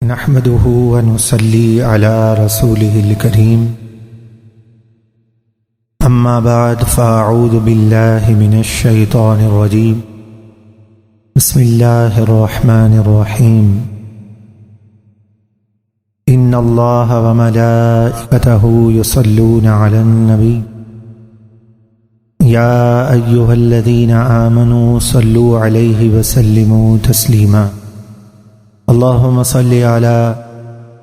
نحمده ونصلي على رسوله الكريم أما بعد فأعوذ بالله من الشيطان الرجيم بسم الله الرحمن الرحيم إن الله وملائكته يصلون على النبي يا أيها الذين آمنوا صلوا عليه وسلموا تسليما اللهم صل على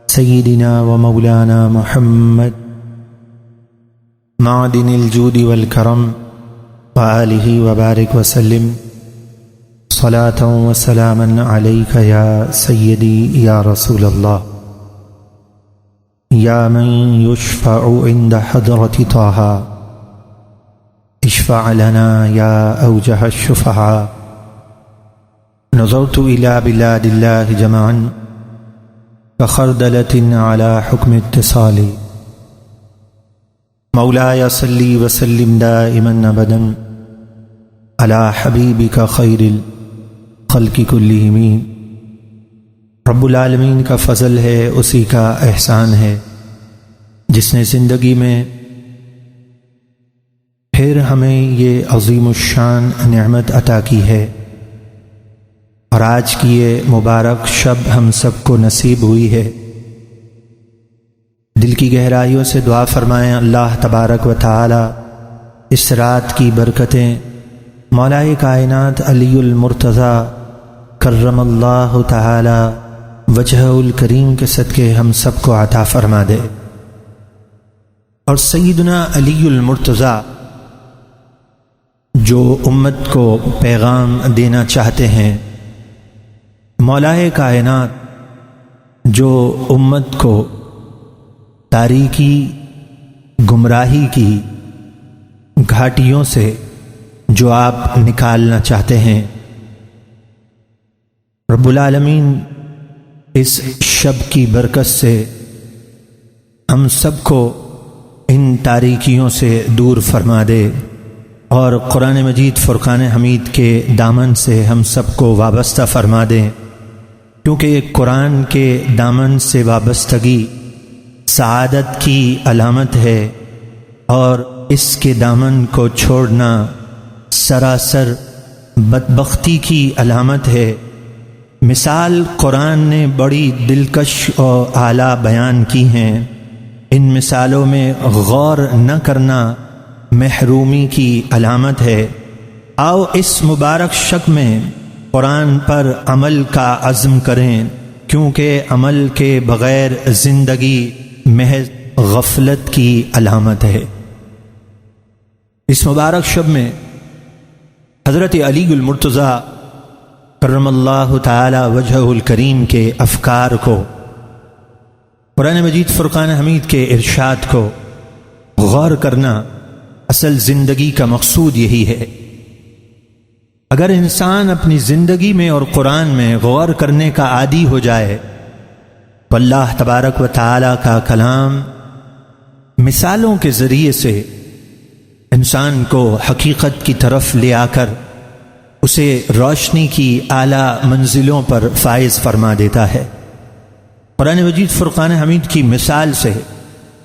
سيدنا ومولانا محمد معدن الجود والكرم وآله وبارك وسلم صلاة وسلاما عليك يا سيدي يا رسول الله يا من يشفع عند حضرة طه اشفع لنا يا أوجه الشفعاء نظرت إلى بلاد الله جمعا كخردلة على حكم اتصال مولاي صلي وسلم دائما أبدا على حبيبك خير الخلق كلهم رب العالمین کا فضل ہے، اسی کا احسان ہے جس نے زندگی میں پھر ہمیں یہ عظیم الشان نعمت عطا کی ہے، اور آج کی یہ مبارک شب ہم سب کو نصیب ہوئی ہے۔ دل کی گہرائیوں سے دعا فرمائیں اللہ تبارک و تعالی اس رات کی برکتیں مولائے کائنات علی المرتضی کرم اللہ تعالی وجہ الکریم کے صدقے ہم سب کو عطا فرما دے۔ اور سیدنا علی المرتضی جو امت کو پیغام دینا چاہتے ہیں، مولائے کائنات جو امت کو تاریکی گمراہی کی گھاٹیوں سے جو آپ نکالنا چاہتے ہیں، رب العالمین اس شب کی برکت سے ہم سب کو ان تاریکیوں سے دور فرما دے، اور قرآن مجید فرقان حمید کے دامن سے ہم سب کو وابستہ فرما دیں، کیونکہ قرآن کے دامن سے وابستگی سعادت کی علامت ہے، اور اس کے دامن کو چھوڑنا سراسر بدبختی کی علامت ہے۔ مثال قرآن نے بڑی دلکش اور اعلیٰ بیان کی ہیں، ان مثالوں میں غور نہ کرنا محرومی کی علامت ہے۔ آؤ اس مبارک شب میں قرآن پر عمل کا عزم کریں، کیونکہ عمل کے بغیر زندگی محض غفلت کی علامت ہے۔ اس مبارک شب میں حضرت علی المرتضی کرم اللہ تعالی وجہ الکریم کے افکار کو، قرآن مجید فرقان حمید کے ارشاد کو غور کرنا اصل زندگی کا مقصود یہی ہے۔ اگر انسان اپنی زندگی میں اور قرآن میں غور کرنے کا عادی ہو جائے تو اللہ تبارک و تعالی کا کلام مثالوں کے ذریعے سے انسان کو حقیقت کی طرف لے آ کر اسے روشنی کی اعلیٰ منزلوں پر فائز فرما دیتا ہے۔ قرآن مجید فرقان حمید کی مثال سے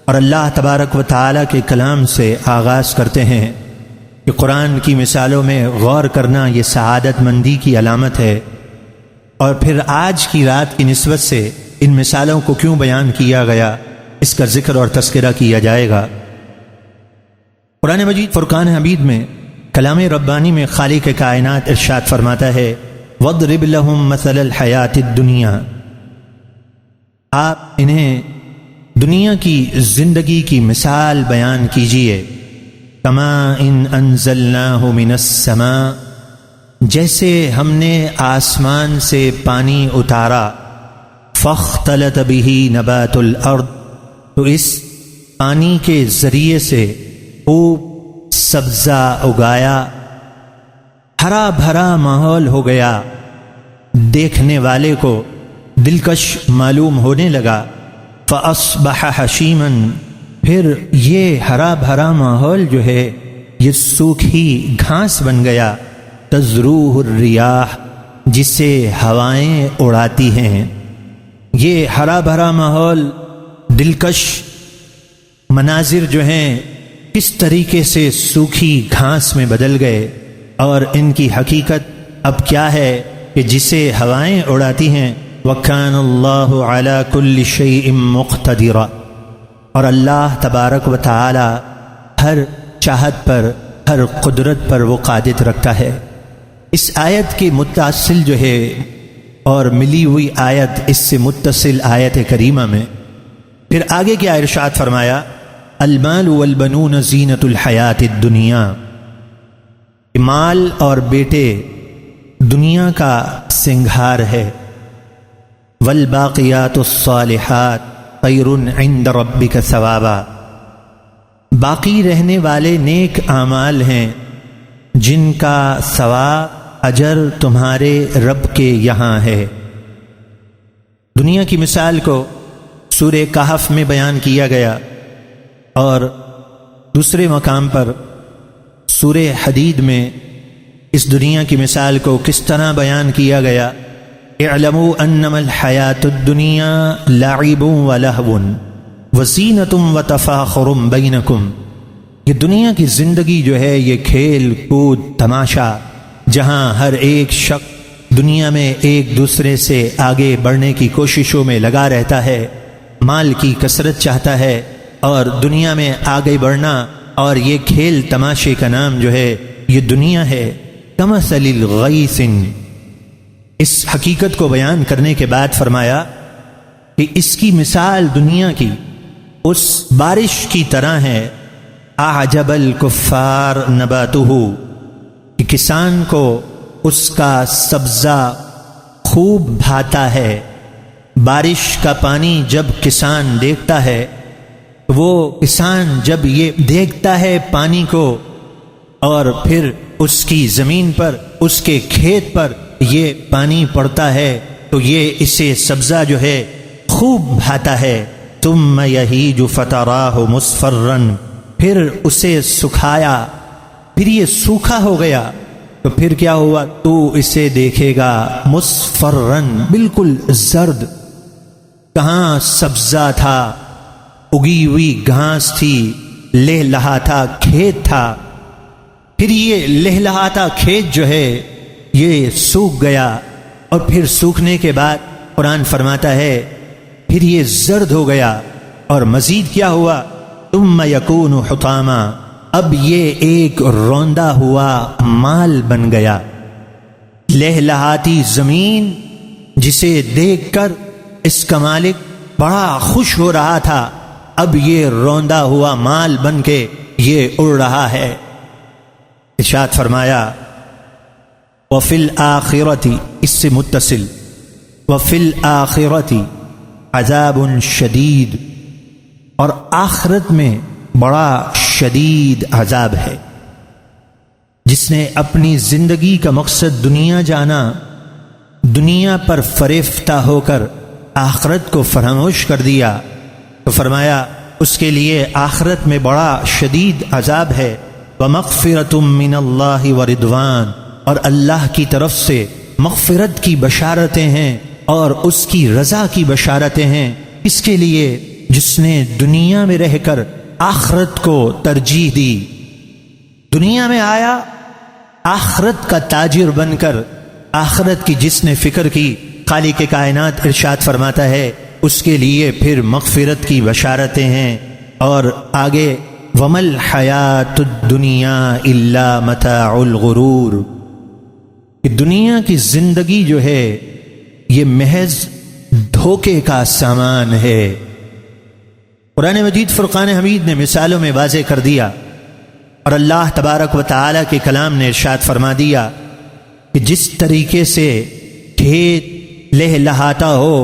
اور اللہ تبارک و تعالی کے کلام سے آغاز کرتے ہیں کہ قرآن کی مثالوں میں غور کرنا یہ سعادت مندی کی علامت ہے، اور پھر آج کی رات کی نسبت سے ان مثالوں کو کیوں بیان کیا گیا اس کا ذکر اور تذکرہ کیا جائے گا۔ قرآن مجید فرقان حمید میں کلام ربانی میں خالق کائنات ارشاد فرماتا ہے وَاضْرِبْ لَهُمْ مَثَلَ الْحَيَاةِ الدُّنْيَا، آپ انہیں دنیا کی زندگی کی مثال بیان کیجئے، کما ان انزلناہ من السماء، جیسے ہم نے آسمان سے پانی اتارا، فاختلط بہ نبات الارض، تو اس پانی کے ذریعے سے خوب سبزہ اگایا، ہرا بھرا ماحول ہو گیا، دیکھنے والے کو دلکش معلوم ہونے لگا، فاصبح حشیما، پھر یہ ہرا بھرا ماحول جو ہے یہ سوکھی گھاس بن گیا، تزروہ الریاح، جسے ہوائیں اڑاتی ہیں، یہ ہرا بھرا ماحول، دلکش مناظر جو ہیں کس طریقے سے سوکھی گھاس میں بدل گئے، اور ان کی حقیقت اب کیا ہے کہ جسے ہوائیں اڑاتی ہیں وَكَانَ اللَّهُ عَلَى كُلِّ شَيْءٍ مُقْتَدِرًا، اور اللہ تبارک و تعالی ہر چاہت پر، ہر قدرت پر وہ قادر رکھتا ہے۔ اس آیت کے متصل جو ہے اور ملی ہوئی آیت اس سے متصل آیت کریمہ میں پھر آگے کیا ارشاد فرمایا، المال والبنون زینت الحیات الدنیا، مال اور بیٹے دنیا کا سنگھار ہے، والباقیات الصالحات خیر عند ربک ثوابا، باقی رہنے والے نیک اعمال ہیں جن کا ثواب، اجر تمہارے رب کے یہاں ہے۔ دنیا کی مثال کو سورہ کہف میں بیان کیا گیا، اور دوسرے مقام پر سورہ حدید میں اس دنیا کی مثال کو کس طرح بیان کیا گیا، اعلموا انما الحیات الدنیا لعب ولہو وزینۃ وتفاخر بینکم، یہ دنیا کی زندگی جو ہے یہ کھیل کود تماشا، جہاں ہر ایک شخص دنیا میں ایک دوسرے سے آگے بڑھنے کی کوششوں میں لگا رہتا ہے، مال کی کثرت چاہتا ہے، اور دنیا میں آگے بڑھنا، اور یہ کھیل تماشے کا نام جو ہے یہ دنیا ہے۔ کمثل الغیث، اس حقیقت کو بیان کرنے کے بعد فرمایا کہ اس کی مثال دنیا کی اس بارش کی طرح ہے، اعجب الکفار نباتہ، کہ کسان کو اس کا سبزہ خوب بھاتا ہے۔ بارش کا پانی جب کسان دیکھتا ہے، وہ کسان جب یہ دیکھتا ہے پانی کو، اور پھر اس کی زمین پر، اس کے کھیت پر یہ پانی پڑتا ہے، تو یہ اسے سبزہ جو ہے خوب بھاتا ہے۔ ثم یہیج فتراہ مصفرا، پھر اسے سکھایا، پھر یہ سوکھا ہو گیا، تو پھر کیا ہوا، تو اسے دیکھے گا مصفرن، بالکل زرد، کہاں سبزہ تھا، اگی ہوئی گھاس تھی، لہلہاتا کھیت تھا، پھر یہ لہلہاتا کھیت جو ہے یہ سوکھ گیا، اور پھر سوکھنے کے بعد قرآن فرماتا ہے پھر یہ زرد ہو گیا، اور مزید کیا ہوا، ثم یکون حطاما، اب یہ ایک روندا ہوا مال بن گیا۔ لہلہاتی زمین جسے دیکھ کر اس کا مالک بڑا خوش ہو رہا تھا، اب یہ روندا ہوا مال بن کے یہ اڑ رہا ہے۔ ارشاد فرمایا وفی الآخرۃ، اس سے متصل، وفی الآخرۃ عذاب شدید، اور آخرت میں بڑا شدید عذاب ہے۔ جس نے اپنی زندگی کا مقصد دنیا جانا، دنیا پر فریفتہ ہو کر آخرت کو فراموش کر دیا، تو فرمایا اس کے لیے آخرت میں بڑا شدید عذاب ہے۔ وَمَغْفِرَةٌ مِّنَ اللَّهِ وَرِضْوَانٌ، اور اللہ کی طرف سے مغفرت کی بشارتیں ہیں اور اس کی رضا کی بشارتیں ہیں۔ اس کے لیے جس نے دنیا میں رہ کر آخرت کو ترجیح دی، دنیا میں آیا آخرت کا تاجر بن کر، آخرت کی جس نے فکر کی، خالق کائنات ارشاد فرماتا ہے اس کے لیے پھر مغفرت کی بشارتیں ہیں۔ اور آگے وَمَا الْحَيَاةُ الدُّنْيَا إِلَّا مَتَاعُ الْغُرُورِ، کہ دنیا کی زندگی جو ہے یہ محض دھوکے کا سامان ہے۔ قرآن مجید فرقان حمید نے مثالوں میں واضح کر دیا، اور اللہ تبارک و تعالی کے کلام نے ارشاد فرما دیا کہ جس طریقے سے کھیت لہلہاتا ہو،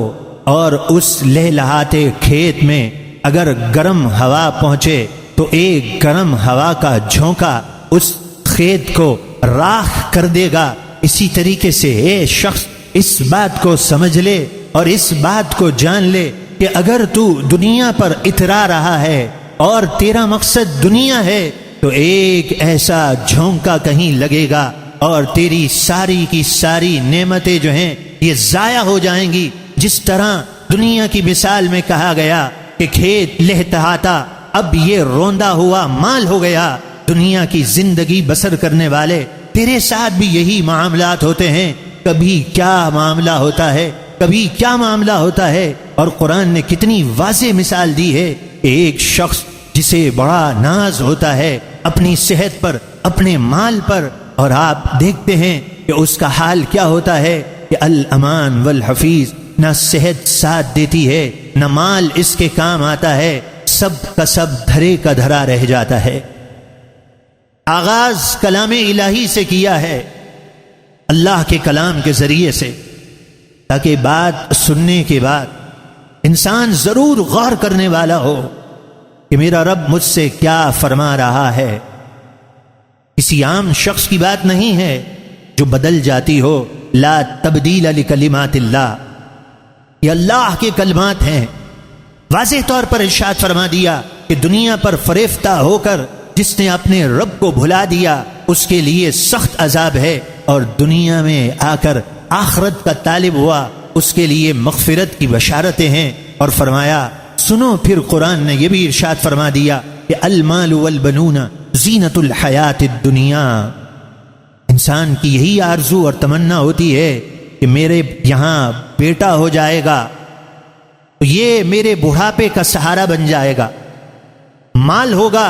اور اس لہلہاتے کھیت میں اگر گرم ہوا پہنچے تو ایک گرم ہوا کا جھونکا اس کھیت کو راکھ کر دے گا، اسی طریقے سے اے شخص اس بات کو سمجھ لے اور اس بات کو جان لے کہ اگر تو دنیا پر اترا رہا ہے اور تیرا مقصد دنیا ہے، تو ایک ایسا جھونکا کہیں لگے گا اور تیری ساری کی ساری نعمتیں جو ہیں یہ ضائع ہو جائیں گی، جس طرح دنیا کی مثال میں کہا گیا کہ کھیت لہتہاتا اب یہ روندا ہوا مال ہو گیا۔ دنیا کی زندگی بسر کرنے والے تیرے ساتھ بھی یہی معاملات ہوتے ہیں، کبھی کیا معاملہ ہوتا ہے، کبھی کیا معاملہ ہوتا ہے۔ اور قرآن نے کتنی واضح مثال دی ہے کہ ایک شخص جسے بڑا ناز ہوتا ہے اپنی صحت پر، اپنے مال پر، اور آپ دیکھتے ہیں کہ اس کا حال کیا ہوتا ہے کہ الامان والحفیظ، نہ صحت ساتھ دیتی ہے، نہ مال اس کے کام آتا ہے، سب کا سب دھرے کا دھرا رہ جاتا ہے۔ آغاز کلام الہی سے کیا ہے، اللہ کے کلام کے ذریعے سے، تاکہ بات سننے کے بعد انسان ضرور غور کرنے والا ہو کہ میرا رب مجھ سے کیا فرما رہا ہے۔ کسی عام شخص کی بات نہیں ہے جو بدل جاتی ہو۔ لا تبدیل لکلمات اللہ، یہ اللہ کے کلمات ہیں۔ واضح طور پر ارشاد فرما دیا کہ دنیا پر فریفتہ ہو کر جس نے اپنے رب کو بھلا دیا اس کے لیے سخت عذاب ہے، اور دنیا میں آ کر آخرت کا طالب ہوا اس کے لیے مغفرت کی بشارتیں ہیں۔ اور فرمایا سنو پھر قرآن نے یہ بھی ارشاد فرما دیا کہ المال والبنون زینت الحیات الدنیا، انسان کی یہی آرزو اور تمنا ہوتی ہے کہ میرے یہاں بیٹا ہو جائے گا تو یہ میرے بڑھاپے کا سہارا بن جائے گا، مال ہوگا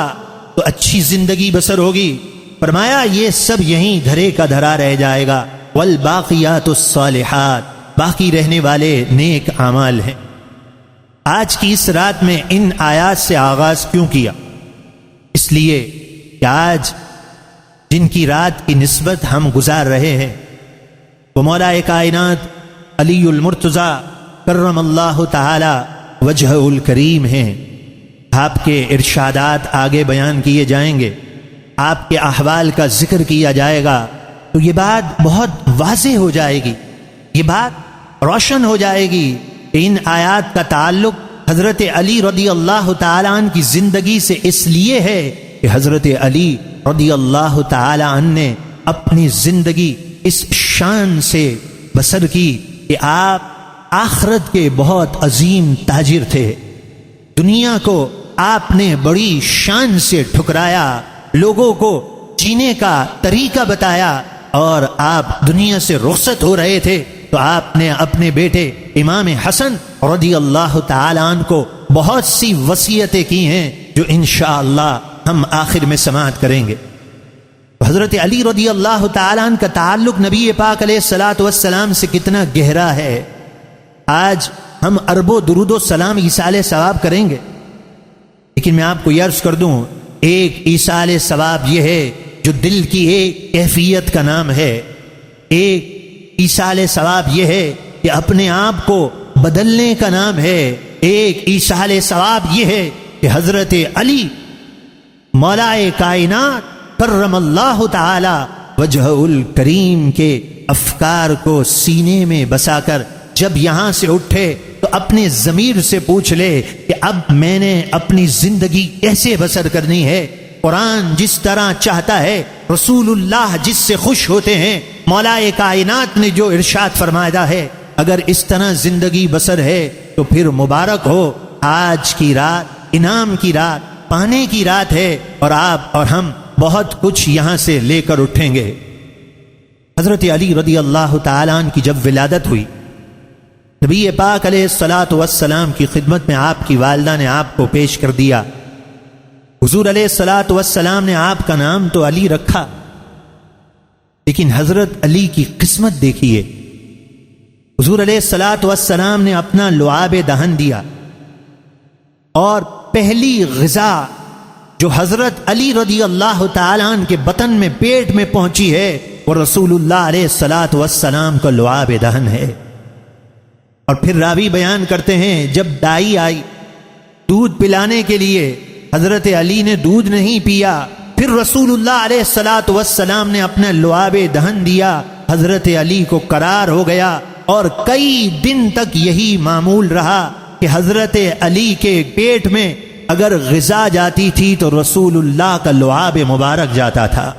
تو اچھی زندگی بسر ہوگی۔ فرمایا یہ سب یہیں دھرے کا دھرا رہ جائے گا۔ والباقیات الصالحات، باقی رہنے والے نیک اعمال ہیں۔ آج کی اس رات میں ان آیات سے آغاز کیوں کیا؟ اس لیے کہ آج جن کی رات کی نسبت ہم گزار رہے ہیں وہ مولا کائنات علی المرتضیٰ کرم اللہ تعالی وجہ الکریم ہیں۔ آپ کے ارشادات آگے بیان کیے جائیں گے، آپ کے احوال کا ذکر کیا جائے گا، تو یہ بات بہت واضح ہو جائے گی، یہ بات روشن ہو جائے گی کہ ان آیات کا تعلق حضرت علی رضی اللہ تعالیٰ عنہ کی زندگی سے اس لیے ہے کہ حضرت علی رضی اللہ تعالیٰ عنہ نے اپنی زندگی اس شان سے بسر کی کہ آپ آخرت کے بہت عظیم تاجر تھے۔ دنیا کو آپ نے بڑی شان سے ٹھکرایا، لوگوں کو جینے کا طریقہ بتایا، اور آپ دنیا سے رخصت ہو رہے تھے تو آپ نے اپنے بیٹے امام حسن رضی اللہ تعالیٰ عنہ کو بہت سی وصیتیں کی ہیں جو انشاءاللہ ہم آخر میں سماعت کریں گے۔ حضرت علی رضی اللہ تعالیٰ عنہ کا تعلق نبی پاک علیہ الصلوۃ والسلام سے کتنا گہرا ہے۔ آج ہم ارب و درود و سلام ایصال ثواب کریں گے، لیکن میں آپ کو یہ عرض کر دوں ایک ایصال ثواب یہ ہے جو دل کی ایک کیفیت کا نام ہے، ایک ایصال ثواب یہ ہے کہ اپنے آپ کو بدلنے کا نام ہے، ایک ایصال ثواب یہ ہے کہ حضرت علی مولا کائنات کرم اللہ تعالی وجہ الکریم کے افکار کو سینے میں بسا کر جب یہاں سے اٹھے تو اپنے ضمیر سے پوچھ لے کہ اب میں نے اپنی زندگی کیسے بسر کرنی ہے۔ قرآن جس طرح چاہتا ہے، رسول اللہ جس سے خوش ہوتے ہیں، مولا کائنات نے جو ارشاد فرمایا ہے، اگر اس طرح زندگی بسر ہے تو پھر مبارک ہو، آج کی رات انعام کی رات، پانے کی رات ہے، اور آپ اور ہم بہت کچھ یہاں سے لے کر اٹھیں گے۔ حضرت علی رضی اللہ تعالیٰ عنہ کی جب ولادت ہوئی، نبی پاک علیہ الصلوۃ والسلام کی خدمت میں آپ کی والدہ نے آپ کو پیش کر دیا۔ حضور علیہ الصلوۃ والسلام نے آپ کا نام تو علی رکھا، لیکن حضرت علی کی قسمت دیکھیے، حضور علیہ الصلوۃ والسلام نے اپنا لعاب دہن دیا، اور پہلی غذا جو حضرت علی رضی اللہ تعالیٰ عنہ کے بطن میں، پیٹ میں پہنچی ہے، وہ رسول اللہ علیہ الصلوۃ والسلام کا لعاب دہن ہے۔ اور پھر راوی بیان کرتے ہیں جب دائی آئی دودھ پلانے کے لیے، حضرت علی نے دودھ نہیں پیا، پھر رسول اللہ علیہ الصلوۃ والسلام نے اپنا لعاب دہن دیا، حضرت علی کو قرار ہو گیا، اور کئی دن تک یہی معمول رہا کہ حضرت علی کے پیٹ میں اگر غذا جاتی تھی تو رسول اللہ کا لعاب مبارک جاتا تھا،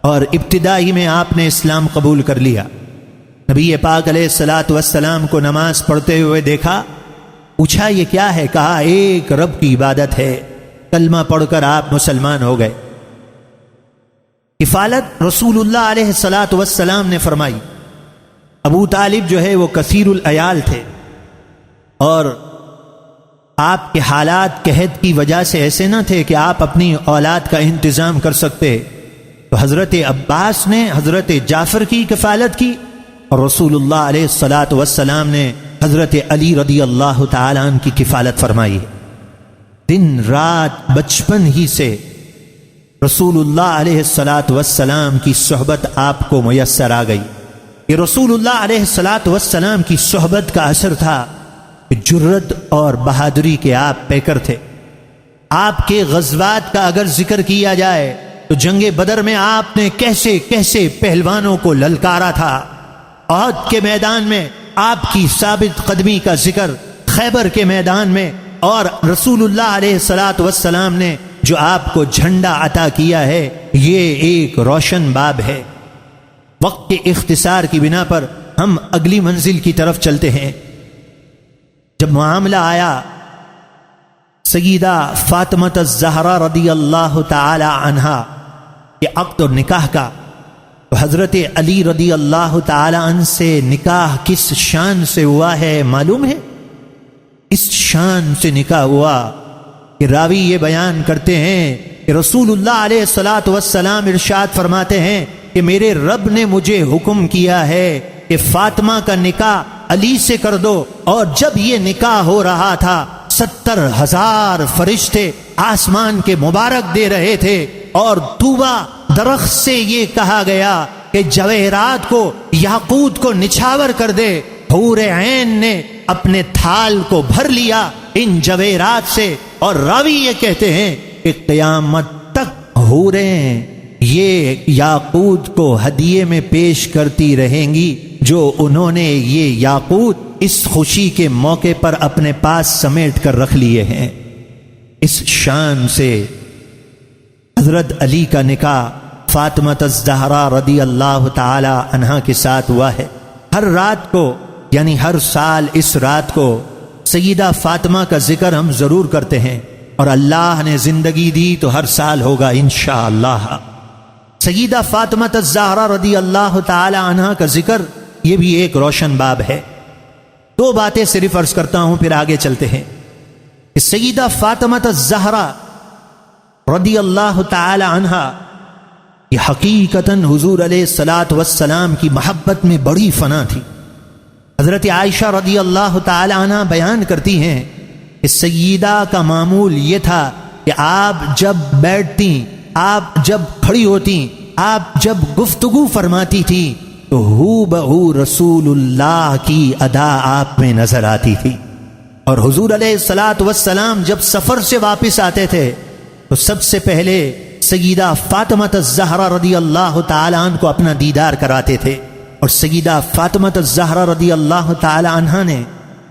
اور ابتدائی میں آپ نے اسلام قبول کر لیا۔ نبی پاک علیہ الصلوۃ والسلام کو نماز پڑھتے ہوئے دیکھا پوچھا یہ کیا ہے؟ کہا ایک رب کی عبادت ہے۔ کلمہ پڑھ کر آپ مسلمان ہو گئے۔ کفالت رسول اللہ علیہ الصلاۃ والسلام نے فرمائی۔ ابو طالب جو ہے وہ کثیر العیال تھے، اور آپ کے حالات قحط کی وجہ سے ایسے نہ تھے کہ آپ اپنی اولاد کا انتظام کر سکتے، تو حضرت عباس نے حضرت جعفر کی کفالت کی، اور رسول اللہ علیہ الصلاۃ والسلام نے حضرت علی رضی اللہ تعالی عنہ کی کفالت فرمائی۔ دن رات بچپن ہی سے رسول اللہ علیہ الصلاۃ والسلام کی صحبت آپ کو میسر آ گئی۔ یہ رسول اللہ علیہ الصلاۃ والسلام کی صحبت کا اثر تھا کہ جرت اور بہادری کے آپ پیکر تھے۔ آپ کے غزوات کا اگر ذکر کیا جائے تو جنگ بدر میں آپ نے کیسے کیسے پہلوانوں کو للکارا تھا۔ احد کے میدان میں آپ کی ثابت قدمی کا ذکر، خیبر کے میدان میں، اور رسول اللہ علیہ الصلاۃ والسلام نے جو آپ کو جھنڈا عطا کیا ہے، یہ ایک روشن باب ہے۔ وقت کے اختصار کی بنا پر ہم اگلی منزل کی طرف چلتے ہیں۔ جب معاملہ آیا سیدہ فاطمہ الزہرا رضی اللہ تعالی عنہا کے عقد و نکاح کا، تو حضرت علی رضی اللہ تعالی عنہ سے نکاح کس شان سے ہوا ہے معلوم ہے؟ اس شان سے نکاح ہوا کہ راوی یہ بیان کرتے ہیں کہ رسول اللہ علیہ الصلاۃ والسلام ارشاد فرماتے ہیں کہ میرے رب نے مجھے حکم کیا ہے کہ فاطمہ کا نکاح علی سے کر دو، اور جب یہ نکاح ہو رہا تھا 70,000 فرشتے آسمان کے مبارک دے رہے تھے، اور طوبہ درخت سے یہ کہا گیا کہ جواہرات کو، یاقوت کو نچھاور کر دے۔ حور عین نے اپنے تھال کو بھر لیا ان جواہرات سے، اور راوی یہ کہتے ہیں کہ قیامت تک حوریں یہ یاقوت کو ہدیے میں پیش کرتی رہیں گی جو انہوں نے یہ یاقوت اس خوشی کے موقع پر اپنے پاس سمیٹ کر رکھ لیے ہیں۔ اس شان سے حضرت علی کا نکاح فاطمہ الزہرا رضی اللہ تعالی عنہا کے ساتھ ہوا ہے۔ ہر رات کو، یعنی ہر سال اس رات کو سیدہ فاطمہ کا ذکر ہم ضرور کرتے ہیں، اور اللہ نے زندگی دی تو ہر سال ہوگا انشاءاللہ۔ سیدہ فاطمہ الزہرا رضی اللہ تعالی عنہا کا ذکر یہ بھی ایک روشن باب ہے۔ دو باتیں صرف عرض کرتا ہوں پھر آگے چلتے ہیں کہ سیدہ فاطمہ الزہرا رضی اللہ تعالی عنہا یہ حقیقتاً حضور علیہ الصلاۃ والسلام کی محبت میں بڑی فنا تھی۔ حضرت عائشہ رضی اللہ تعالی عنہ بیان کرتی ہیں کہ سیدہ کا معمول یہ تھا کہ آپ جب بیٹھتی، آپ جب کھڑی ہوتی، آپ جب گفتگو فرماتی تھی تو ہو بہو رسول اللہ کی ادا آپ میں نظر آتی تھی۔ اور حضور علیہ الصلاۃ والسلام جب سفر سے واپس آتے تھے تو سب سے پہلے سیدہ فاطمہ الزہرا رضی اللہ تعالی عنہ کو اپنا دیدار کراتے تھے، اور سیدہ فاطمہ الزہرا رضی اللہ تعالی عنہا نے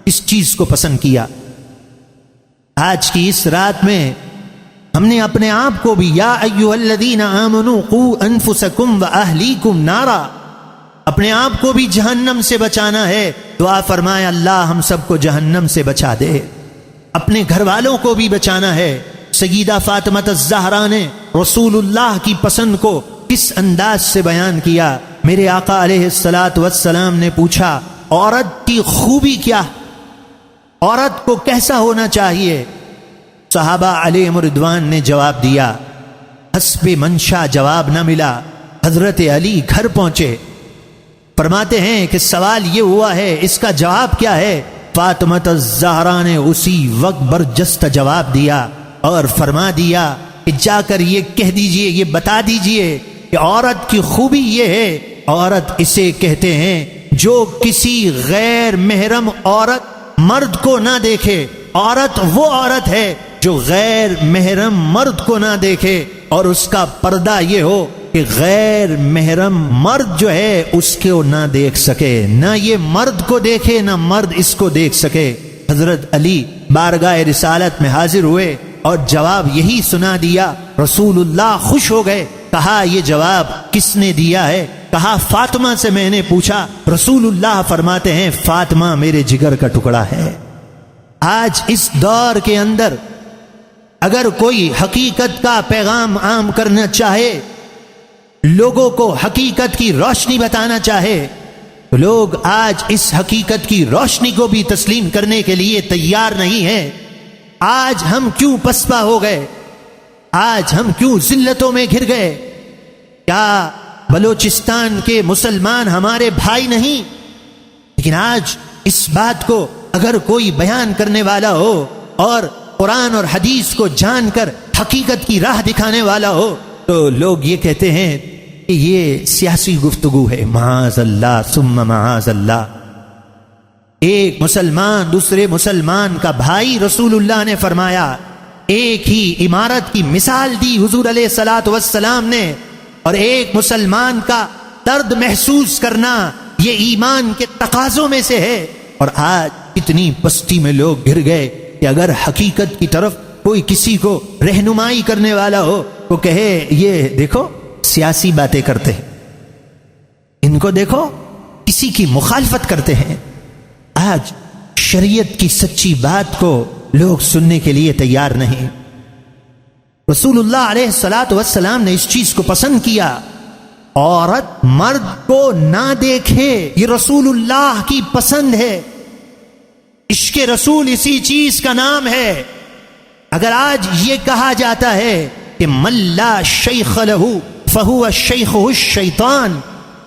اس چیز کو پسند کیا۔ آج کی اس رات میں ہم نے اپنے آپ کو بھی یا ایھا الذین آمنوا قوا انفسکم واہلیکم نارا، اپنے آپ کو بھی جہنم سے بچانا ہے۔ دعا فرمائے اللہ ہم سب کو جہنم سے بچا دے، اپنے گھر والوں کو بھی بچانا ہے۔ سیدہ فاطمہ الزہرا نے رسول اللہ کی پسند کو کس انداز سے بیان کیا؟ میرے آقا علیہ الصلاۃ والسلام نے پوچھا عورت کی خوبی کیا، عورت کو کیسا ہونا چاہیے؟ صحابہ علیہم رضوان نے جواب دیا، حسب منشا جواب نہ ملا۔ حضرت علی گھر پہنچے، فرماتے ہیں کہ سوال یہ ہوا ہے اس کا جواب کیا ہے؟ فاطمہ الزہرا نے اسی وقت برجستہ جواب دیا اور فرما دیا کہ جا کر یہ کہہ دیجئے، یہ بتا دیجئے کہ عورت کی خوبی یہ ہے، عورت اسے کہتے ہیں جو کسی غیر محرم عورت مرد کو نہ دیکھے۔ عورت وہ عورت ہے جو غیر محرم مرد کو نہ دیکھے، اور اس کا پردہ یہ ہو کہ غیر محرم مرد جو ہے اس کو نہ دیکھ سکے، نہ یہ مرد کو دیکھے نہ مرد اس کو دیکھ سکے۔ حضرت علی بارگاہ رسالت میں حاضر ہوئے اور جواب یہی سنا دیا۔ رسول اللہ خوش ہو گئے، کہا یہ جواب کس نے دیا ہے؟ کہا فاطمہ سے میں نے پوچھا۔ رسول اللہ فرماتے ہیں فاطمہ میرے جگر کا ٹکڑا ہے، آج اس دور کے اندر اگر کوئی حقیقت کا پیغام عام کرنا چاہے، لوگوں کو حقیقت کی روشنی بتانا چاہے، تو لوگ آج اس حقیقت کی روشنی کو بھی تسلیم کرنے کے لیے تیار نہیں ہیں۔ آج ہم کیوں پسپا ہو گئے؟ آج ہم کیوں ذلتوں میں گر گئے؟ کیا بلوچستان کے مسلمان ہمارے بھائی نہیں؟ لیکن آج اس بات کو اگر کوئی بیان کرنے والا ہو اور قرآن اور حدیث کو جان کر حقیقت کی راہ دکھانے والا ہو تو لوگ یہ کہتے ہیں کہ یہ سیاسی گفتگو ہے۔ معاذ اللہ ثم معاذ اللہ۔ ایک مسلمان دوسرے مسلمان کا بھائی، رسول اللہ نے فرمایا، ایک ہی عمارت کی مثال دی حضور علیہ الصلوۃ والسلام نے، اور ایک مسلمان کا درد محسوس کرنا یہ ایمان کے تقاضوں میں سے ہے۔ اور آج اتنی پستی میں لوگ گر گئے کہ اگر حقیقت کی طرف کوئی کسی کو رہنمائی کرنے والا ہو تو کہے یہ دیکھو سیاسی باتیں کرتے ہیں، ان کو دیکھو کسی کی مخالفت کرتے ہیں۔ آج شریعت کی سچی بات کو لوگ سننے کے لیے تیار نہیں۔ رسول اللہ علیہ الصلوۃ والسلام نے اس چیز کو پسند کیا، عورت مرد کو نہ دیکھے، یہ رسول اللہ کی پسند ہے۔ عشق رسول اسی چیز کا نام ہے۔ اگر آج یہ کہا جاتا ہے کہ من لا شیخ لہ فہو شیخہ الشیطان،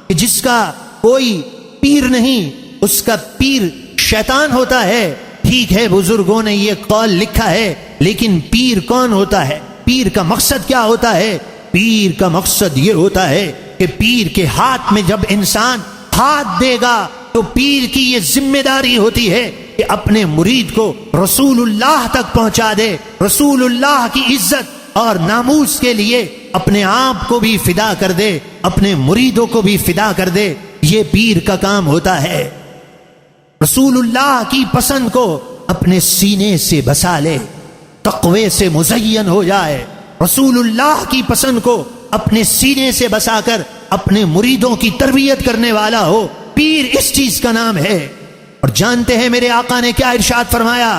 کہ جس کا کوئی پیر نہیں اس کا پیر شیطان ہوتا ہے، ٹھیک ہے بزرگوں نے یہ قول لکھا ہے، لیکن پیر کون ہوتا ہے؟ پیر کا مقصد کیا ہوتا ہے؟ پیر کا مقصد یہ ہوتا ہے کہ پیر کے ہاتھ میں جب انسان ہاتھ دے گا تو پیر کی یہ ذمہ داری ہوتی ہے کہ اپنے مرید کو رسول اللہ تک پہنچا دے، رسول اللہ کی عزت اور ناموس کے لیے اپنے آپ کو بھی فدا کر دے، اپنے مریدوں کو بھی فدا کر دے۔ یہ پیر کا کام ہوتا ہے۔ رسول اللہ کی پسند کو اپنے سینے سے بسا لے، تقوی سے مزین ہو جائے، رسول اللہ کی پسند کو اپنے سینے سے بسا کر اپنے مریدوں کی تربیت کرنے والا ہو، پیر اس چیز کا نام ہے۔ اور جانتے ہیں میرے آقا نے کیا ارشاد فرمایا؟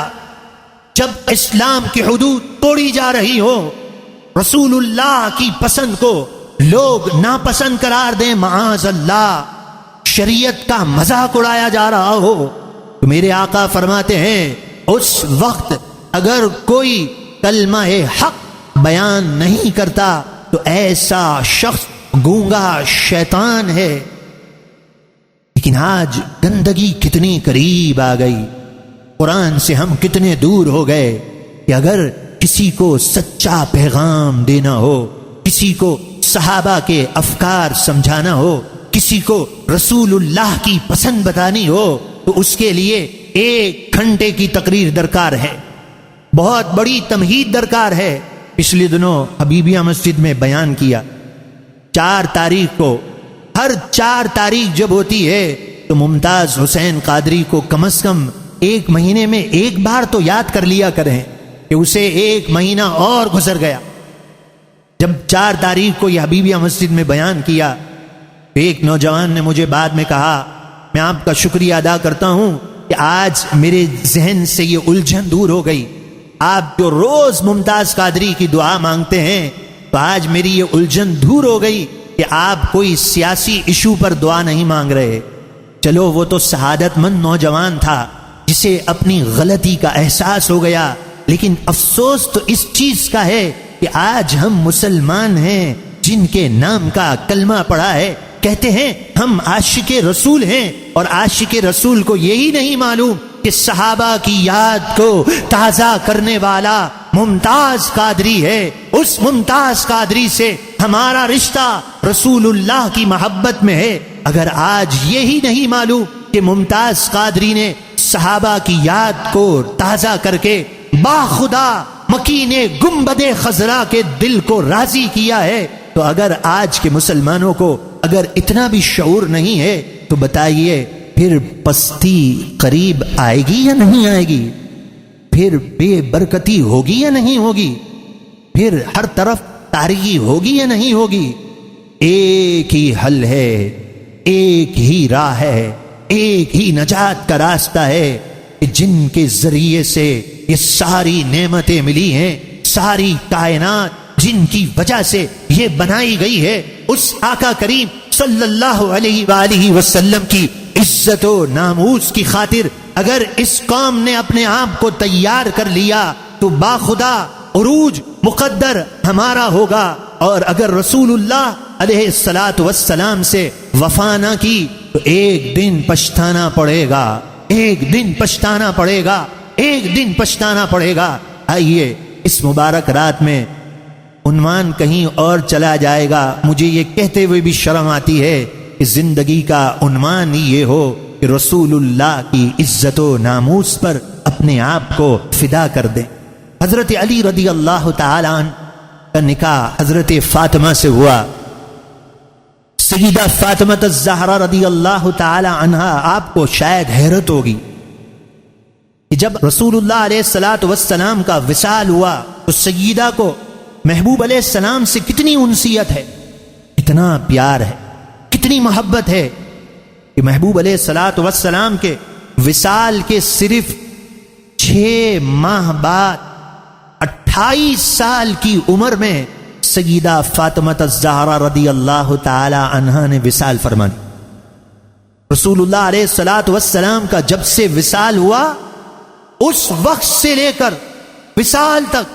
جب اسلام کی حدود توڑی جا رہی ہو، رسول اللہ کی پسند کو لوگ ناپسند قرار دیں، معاذ اللہ، شریعت کا مذاق اڑایا جا رہا ہو، تو میرے آقا فرماتے ہیں اس وقت اگر کوئی کلمہ حق بیان نہیں کرتا تو ایسا شخص گونگا شیطان ہے۔ لیکن آج گندگی کتنی قریب آ گئی، قرآن سے ہم کتنے دور ہو گئے کہ اگر کسی کو سچا پیغام دینا ہو، کسی کو صحابہ کے افکار سمجھانا ہو، کسی کو رسول اللہ کی پسند بتانی ہو تو اس کے لیے 1 گھنٹے کی تقریر درکار ہے، بہت بڑی تمہید درکار ہے۔ پچھلے دنوں حبیبیہ مسجد میں بیان کیا، 4 تاریخ کو، ہر 4 تاریخ جب ہوتی ہے تو ممتاز حسین قادری کو کم از کم 1 مہینے میں 1 بار تو یاد کر لیا کریں کہ اسے 1 مہینہ اور گزر گیا۔ جب 4 تاریخ کو یہ حبیبیہ مسجد میں بیان کیا، ایک نوجوان نے مجھے بعد میں کہا میں آپ کا شکریہ ادا کرتا ہوں کہ آج میرے ذہن سے یہ الجھن دور ہو گئی، آپ جو روز ممتاز قادری کی دعا مانگتے ہیں تو آج میری یہ الجھن دور ہو گئی کہ آپ کوئی سیاسی ایشو پر دعا نہیں مانگ رہے۔ چلو وہ تو سعادت مند نوجوان تھا جسے اپنی غلطی کا احساس ہو گیا، لیکن افسوس تو اس چیز کا ہے کہ آج ہم مسلمان ہیں جن کے نام کا کلمہ پڑھا ہے، کہتے ہیں ہم عاشق رسول ہیں، اور عاشق رسول کو یہی نہیں معلوم کہ صحابہ کی یاد کو تازہ کرنے والا ممتاز قادری ہے۔ اس ممتاز قادری سے ہمارا رشتہ رسول اللہ کی محبت میں ہے۔ اگر آج یہی نہیں معلوم کہ ممتاز قادری نے صحابہ کی یاد کو تازہ کر کے باخدا مکین گنبد خضرا کے دل کو راضی کیا ہے، تو اگر آج کے مسلمانوں کو اگر اتنا بھی شعور نہیں ہے تو بتائیے پھر پستی قریب آئے گی یا نہیں آئے گی؟ پھر بے برکتی ہوگی یا نہیں ہوگی؟ پھر ہر طرف تاریکی ہوگی یا نہیں ہوگی؟ ایک ہی حل ہے، ایک ہی راہ ہے، ایک ہی نجات کا راستہ ہے کہ کہ جن کے ذریعے سے یہ ساری نعمتیں ملی ہیں، ساری کائنات جن کی وجہ سے یہ بنائی گئی ہے، اس آقا کریم صلی اللہ علیہ وآلہ وسلم کی عزت و ناموس کی خاطر اگر اس قوم نے اپنے آپ کو تیار کر لیا تو باخدا عروج مقدر ہمارا ہوگا، اور اگر رسول اللہ علیہ الصلاۃ والسلام سے وفا نہ کی تو ایک دن پچھتانا پڑے گا، ایک دن پچھتانا پڑے گا، ایک دن پچھتانا پڑے گا۔ آئیے اس مبارک رات میں عنوان کہیں اور چلا جائے گا، مجھے یہ کہتے ہوئے بھی شرم آتی ہے کہ زندگی کا عنوان ہی یہ ہو کہ رسول اللہ کی عزت و ناموس پر اپنے آپ کو فدا کر دیں۔ حضرت علی رضی اللہ تعالی عنہ کا نکاح حضرت فاطمہ سے ہوا۔ سیدہ فاطمہ الزہرا رضی اللہ تعالی عنہا، آپ کو شاید حیرت ہوگی کہ جب رسول اللہ علیہ الصلاۃ والسلام کا وصال ہوا تو سیدہ کو محبوب علیہ السلام سے کتنی انسیت ہے، کتنا پیار ہے، کتنی محبت ہے کہ محبوب علیہ الصلاۃ والسلام کے وصال کے صرف 6 ماہ بعد 28 سال کی عمر میں سیدہ فاطمہ الزہرا رضی اللہ تعالی عنہا نے وصال فرما دی۔ رسول اللہ علیہ الصلاۃ والسلام کا جب سے وصال ہوا اس وقت سے لے کر وصال تک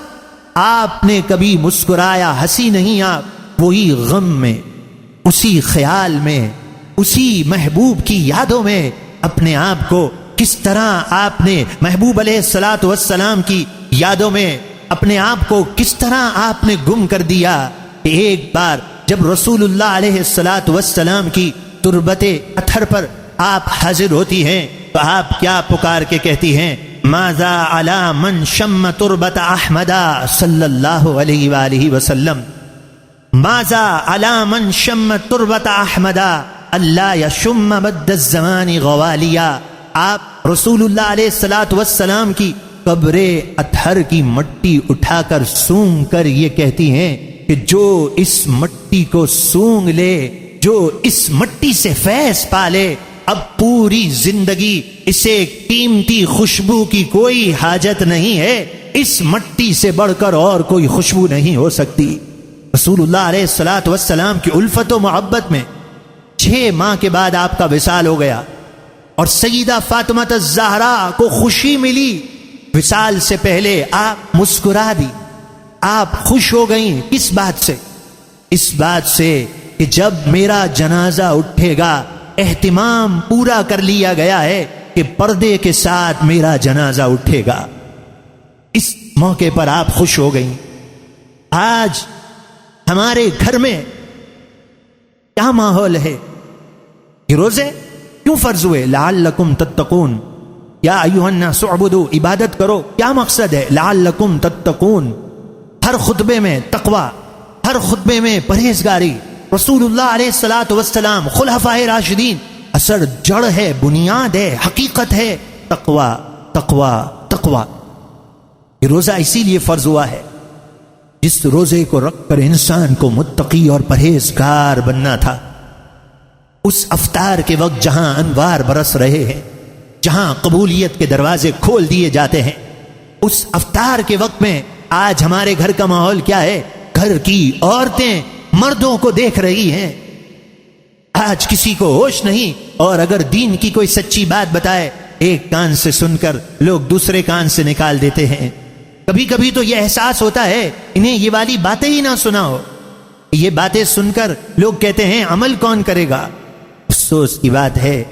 آپ نے کبھی مسکرایا، ہنسی نہیں، آپ وہی غم میں، اسی خیال میں، اسی محبوب کی یادوں میں اپنے آپ کو کس طرح آپ نے محبوب علیہ الصلاۃ والسلام کی یادوں میں اپنے آپ کو کس طرح آپ نے گم کر دیا کہ ایک بار جب رسول اللہ علیہ الصلاۃ والسلام کی تربت اطہر پر آپ حاضر ہوتی ہیں تو آپ کیا پکار کے کہتی ہیں؟ ماذا علی من شم تربت احمد صلی اللہ علیہ وآلہ وسلم، ماذا علی من شم تربت احمد اللہ یشم مد الزمان غوالیا۔ آپ رسول اللہ علیہ الصلاۃ والسلام کی قبر اطہر کی مٹی اٹھا کر سونگ کر یہ کہتی ہیں کہ جو اس مٹی کو سونگ لے، جو اس مٹی سے فیض پا لے، اب پوری زندگی اسے قیمتی خوشبو کی کوئی حاجت نہیں ہے، اس مٹی سے بڑھ کر اور کوئی خوشبو نہیں ہو سکتی۔ رسول اللہ علیہ الصلاۃ والسلام کی الفت و محبت میں 6 ماہ کے بعد آپ کا وصال ہو گیا، اور سیدہ فاطمہ الزہرا کو خوشی ملی۔ وصال سے پہلے آپ مسکرا دی، آپ خوش ہو گئیں۔ کس بات سے؟ اس بات سے کہ جب میرا جنازہ اٹھے گا، اہتمام پورا کر لیا گیا ہے کہ پردے کے ساتھ میرا جنازہ اٹھے گا۔ اس موقع پر آپ خوش ہو گئیں۔ آج ہمارے گھر میں کیا ماحول ہے؟ یہ روزے کیوں فرض ہوئے؟ لعلکم تتقون، یا ایھا الناس اعبدوا، عبادت کرو۔ کیا مقصد ہے؟ لعلکم تتقون۔ ہر خطبے میں تقوی، ہر خطبے میں پرہیزگاری۔ رسول اللہ علیہ الصلاۃ والسلام، خلفائے راشدین، اثر جڑ ہے، بنیاد ہے، حقیقت ہے تقوی، تقوی، تقوی۔ یہ روزہ اسی لیے فرض ہوا ہے، جس روزے کو رکھ کر انسان کو متقی اور پرہیزگار بننا تھا۔ اس افطار کے وقت جہاں انوار برس رہے ہیں، جہاں قبولیت کے دروازے کھول دیے جاتے ہیں، اس افطار کے وقت میں آج ہمارے گھر کا ماحول کیا ہے؟ گھر کی عورتیں مردوں کو دیکھ رہی ہیں۔ آج کسی کو ہوش نہیں، اور اگر دین کی کوئی سچی بات بتائے، ایک کان سے سن کر لوگ دوسرے کان سے نکال دیتے ہیں۔ کبھی کبھی تو یہ احساس ہوتا ہے انہیں یہ والی باتیں ہی نہ سنا ہو۔ یہ باتیں سن کر لوگ کہتے ہیں عمل کون کرے گا؟ افسوس کی بات ہے،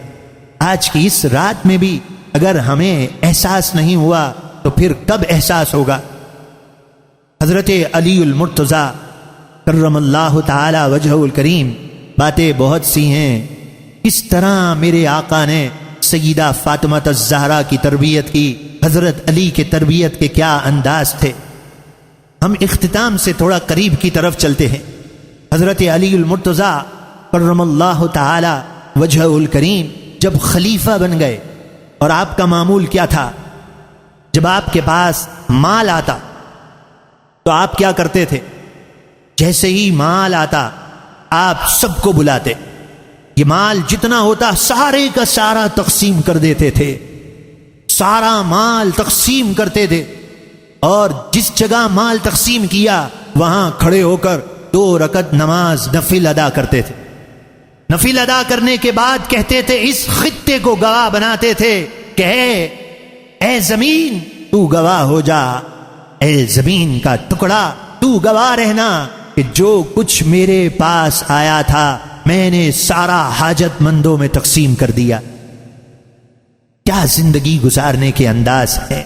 آج کی اس رات میں بھی اگر ہمیں احساس نہیں ہوا تو پھر کب احساس ہوگا؟ حضرت علی المرتضی کرم اللہ تعالی وجہہ الکریم، باتیں بہت سی ہیں۔ کس طرح میرے آقا نے سیدہ فاطمہ الزہرا کی تربیت کی، حضرت علی کے تربیت کے کیا انداز تھے۔ ہم اختتام سے تھوڑا قریب کی طرف چلتے ہیں۔ حضرت علی المرتضی کرم اللہ تعالی وجہہ الکریم جب خلیفہ بن گئے، اور آپ کا معمول کیا تھا؟ جب آپ کے پاس مال آتا تو آپ کیا کرتے تھے؟ جیسے ہی مال آتا آپ سب کو بلاتے، یہ مال جتنا ہوتا سارے کا سارا تقسیم کر دیتے تھے۔ سارا مال تقسیم کرتے تھے، اور جس جگہ مال تقسیم کیا وہاں کھڑے ہو کر 2 رکعت نماز نفل ادا کرتے تھے۔ نفل ادا کرنے کے بعد کہتے تھے، اس خطے کو گواہ بناتے تھے کہ اے زمین تو گواہ ہو جا، اے زمین کا ٹکڑا تو گواہ رہنا کہ جو کچھ میرے پاس آیا تھا میں نے سارا حاجت مندوں میں تقسیم کر دیا۔ کیا زندگی گزارنے کے انداز ہے!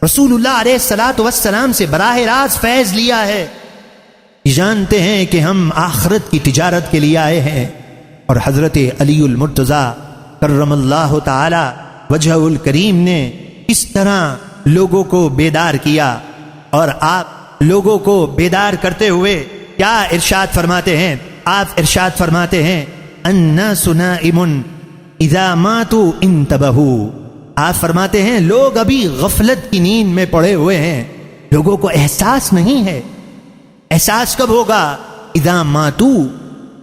رسول اللہ علیہ الصلوۃ والسلام سے براہ راست فیض لیا ہے، جانتے ہیں کہ ہم آخرت کی تجارت کے لیے آئے ہیں، اور حضرت علی المرتضیٰ کرم اللہ تعالی وجہہ الکریم نے اس طرح لوگوں کو بیدار کیا، اور آپ لوگوں کو بیدار کرتے ہوئے کیا ارشاد فرماتے ہیں؟ آپ ارشاد فرماتے ہیں، الناس نائم اذا ماتوا انتبہوا۔ آپ فرماتے ہیں لوگ ابھی غفلت کی نیند میں پڑے ہوئے ہیں، لوگوں کو احساس نہیں ہے۔ احساس کب ہوگا؟ اذا ماتوا،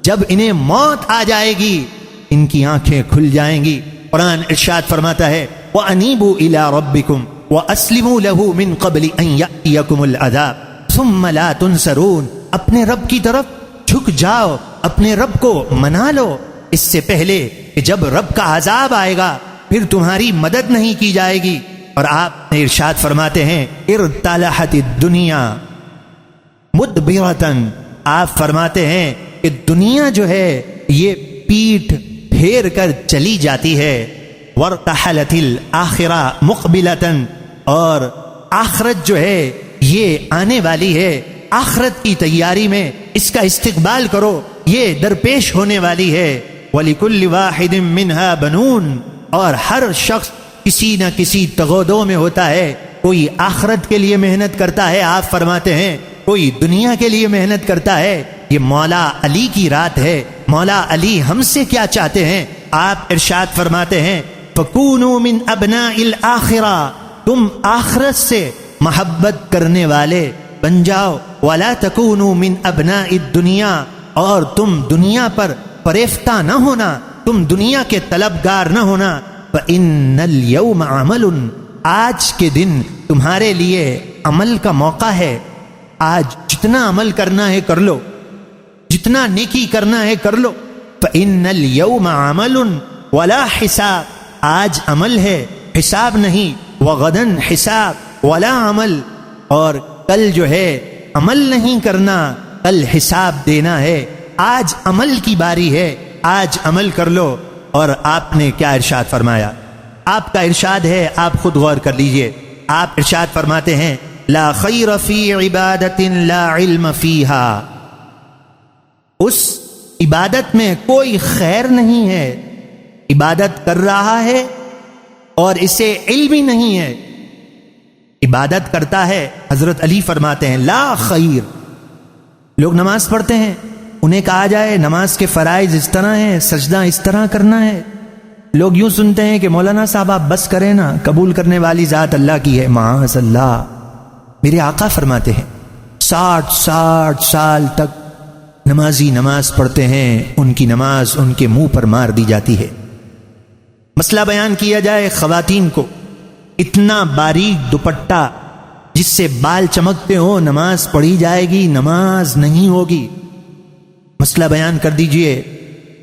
جب انہیں موت آ جائے گی ان کی آنکھیں کھل جائیں گی۔ قرآن ارشاد فرماتا ہے، وَأَنِيبُوا إِلَىٰ رَبِّكُمْ وَأَسْلِمُوا لَهُ مِن قَبْلِ أَن يَأْتِيَكُمُ الْعَذَابُ ثُمَّ لَا تُنصَرُونَ۔ اپنے رب کی طرف جھک جاؤ، اپنے رب کو منا لو اس سے پہلے کہ جب رب کا عذاب آئے گا پھر تمہاری مدد نہیں کی جائے گی۔ اور آپ نے ارشاد فرماتے ہیں، ارتلحت الدنیا مدبرتن۔ آپ فرماتے ہیں کہ دنیا جو ہے یہ پیٹھ پھیر کر چلی جاتی ہے، وارتحلت الآخرہ مقبلتن، اور آخرت جو ہے یہ آنے والی ہے، آخرت کی تیاری میں اس کا استقبال کرو، یہ درپیش ہونے والی ہے۔ وَلِكُلِّ وَاحِدٍ مِّنْهَا بَنُونَ، اور ہر شخص کسی نہ کسی تغودوں میں ہوتا ہے، کوئی آخرت کے لیے محنت کرتا ہے، آپ فرماتے ہیں کوئی دنیا کے لیے محنت کرتا ہے۔ یہ مولا علی کی رات ہے، مولا علی ہم سے کیا چاہتے ہیں؟ آپ ارشاد فرماتے ہیں، فَكُونُوا مِنْ أَبْنَاءِ الْآخِرَةِ، تم آخرت سے محبت کرنے والے بن جاؤ، وَلَا تَكُونُوا مِنْ أَبْنَاءِ الدُّنْيَا، اور تم دنیا پر فریفتہ نہ ہونا، تم دنیا کے طلبگار نہ ہونا۔ فَإِنَّ الْيَوْمَ عَمَلٌ، آج کے دن تمہارے لیے عمل کا موقع ہے، آج جتنا عمل کرنا ہے کر لو، جتنا نیکی کرنا ہے کر لو۔ فَإِنَّ الْيَوْمَ عَمَلٌ وَلَا حِسَابٌ، آج عمل ہے حساب نہیں، وَغَدًا حِساب وَلَا عمل، اور کل جو ہے عمل نہیں کرنا، کل حساب دینا ہے۔ آج عمل کی باری ہے، آج عمل کر لو۔ اور آپ نے کیا ارشاد فرمایا؟ آپ کا ارشاد ہے، آپ خود غور کر لیجئے، آپ ارشاد فرماتے ہیں، لا خیر فی عبادت لا علم فیہا، اس عبادت میں کوئی خیر نہیں ہے، عبادت کر رہا ہے اور اسے علم ہی نہیں ہے، عبادت کرتا ہے۔ حضرت علی فرماتے ہیں لا خیر، لوگ نماز پڑھتے ہیں، انہیں کہا جائے نماز کے فرائض اس طرح ہیں، سجدہ اس طرح کرنا ہے، لوگ یوں سنتے ہیں کہ مولانا صاحب آپ بس کریں نا، قبول کرنے والی ذات اللہ کی ہے۔ معاذ اللہ، میرے آقا فرماتے ہیں 60 سال تک نمازی نماز پڑھتے ہیں، ان کی نماز ان کے منہ پر مار دی جاتی ہے۔ مسئلہ بیان کیا جائے خواتین کو، اتنا باریک دوپٹہ جس سے بال چمکتے ہو، نماز پڑھی جائے گی، نماز نہیں ہوگی۔ مسئلہ بیان کر دیجئے،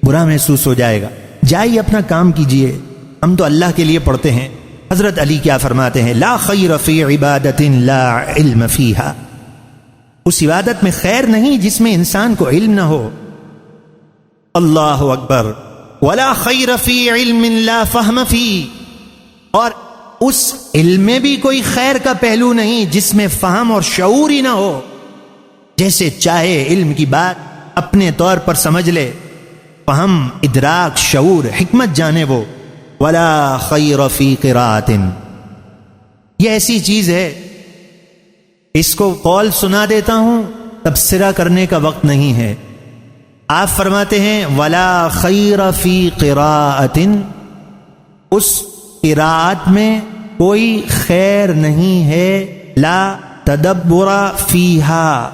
برا محسوس ہو جائے گا، جائیے اپنا کام کیجئے، ہم تو اللہ کے لیے پڑھتے ہیں۔ حضرت علی کیا فرماتے ہیں؟ لا خیر فی عبادت لا علم فیہا، اس عبادت میں خیر نہیں جس میں انسان کو علم نہ ہو۔ اللہ اکبر۔ ولا خیر فی علم لا فہم فی، اور اس علم میں بھی کوئی خیر کا پہلو نہیں جس میں فہم اور شعور ہی نہ ہو، جیسے چاہے علم کی بات اپنے طور پر سمجھ لے، فہم، ادراک، شعور، حکمت جانے وہ۔ ولا خیر فی قراءۃ، یہ ایسی چیز ہے اس کو قول سنا دیتا ہوں، تبصرہ کرنے کا وقت نہیں ہے۔ آپ فرماتے ہیں ولا خیر فی قراءۃ، اس قراءت میں کوئی خیر نہیں ہے، لا تدبر فیہا،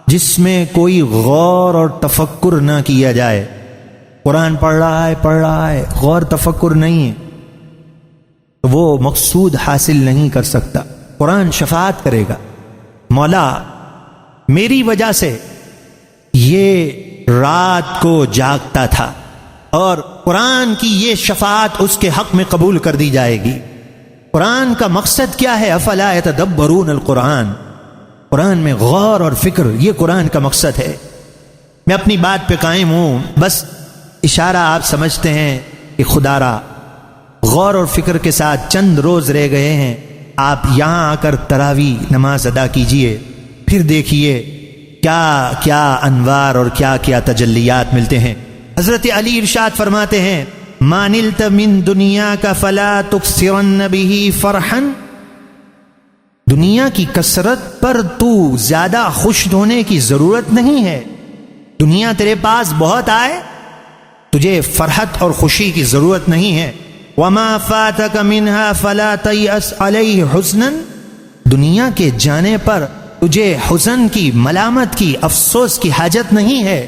جس میں کوئی غور اور تفکر نہ کیا جائے۔ قرآن پڑھ رہا ہے، غور تفکر نہیں ہے۔ وہ مقصود حاصل نہیں کر سکتا۔ قرآن شفاعت کرے گا، مولا میری وجہ سے یہ رات کو جاگتا تھا، اور قرآن کی یہ شفاعت اس کے حق میں قبول کر دی جائے گی۔ قرآن کا مقصد کیا ہے؟ افلا یتدبرون القرآن، قرآن میں غور اور فکر، یہ قرآن کا مقصد ہے۔ میں اپنی بات پہ قائم ہوں، بس اشارہ آپ سمجھتے ہیں کہ خدا را غور اور فکر کے ساتھ چند روز رہ گئے ہیں، آپ یہاں آ کر تراویح نماز ادا کیجئے، پھر دیکھیے کیا کیا انوار اور کیا کیا تجلیات ملتے ہیں۔ حضرت علی ارشاد فرماتے ہیں ما نلت من دنیا کا فلا تکثرن به فرحا، دنیا کی کثرت پر تو زیادہ خوش ہونے کی ضرورت نہیں ہے۔ دنیا تیرے پاس بہت آئے، تجھے فرحت اور خوشی کی ضرورت نہیں ہے۔ وما فاتك منها فلا تيأس عليه حزنا، دنیا کے جانے پر تجھے حزن کی، ملامت کی، افسوس کی حاجت نہیں ہے۔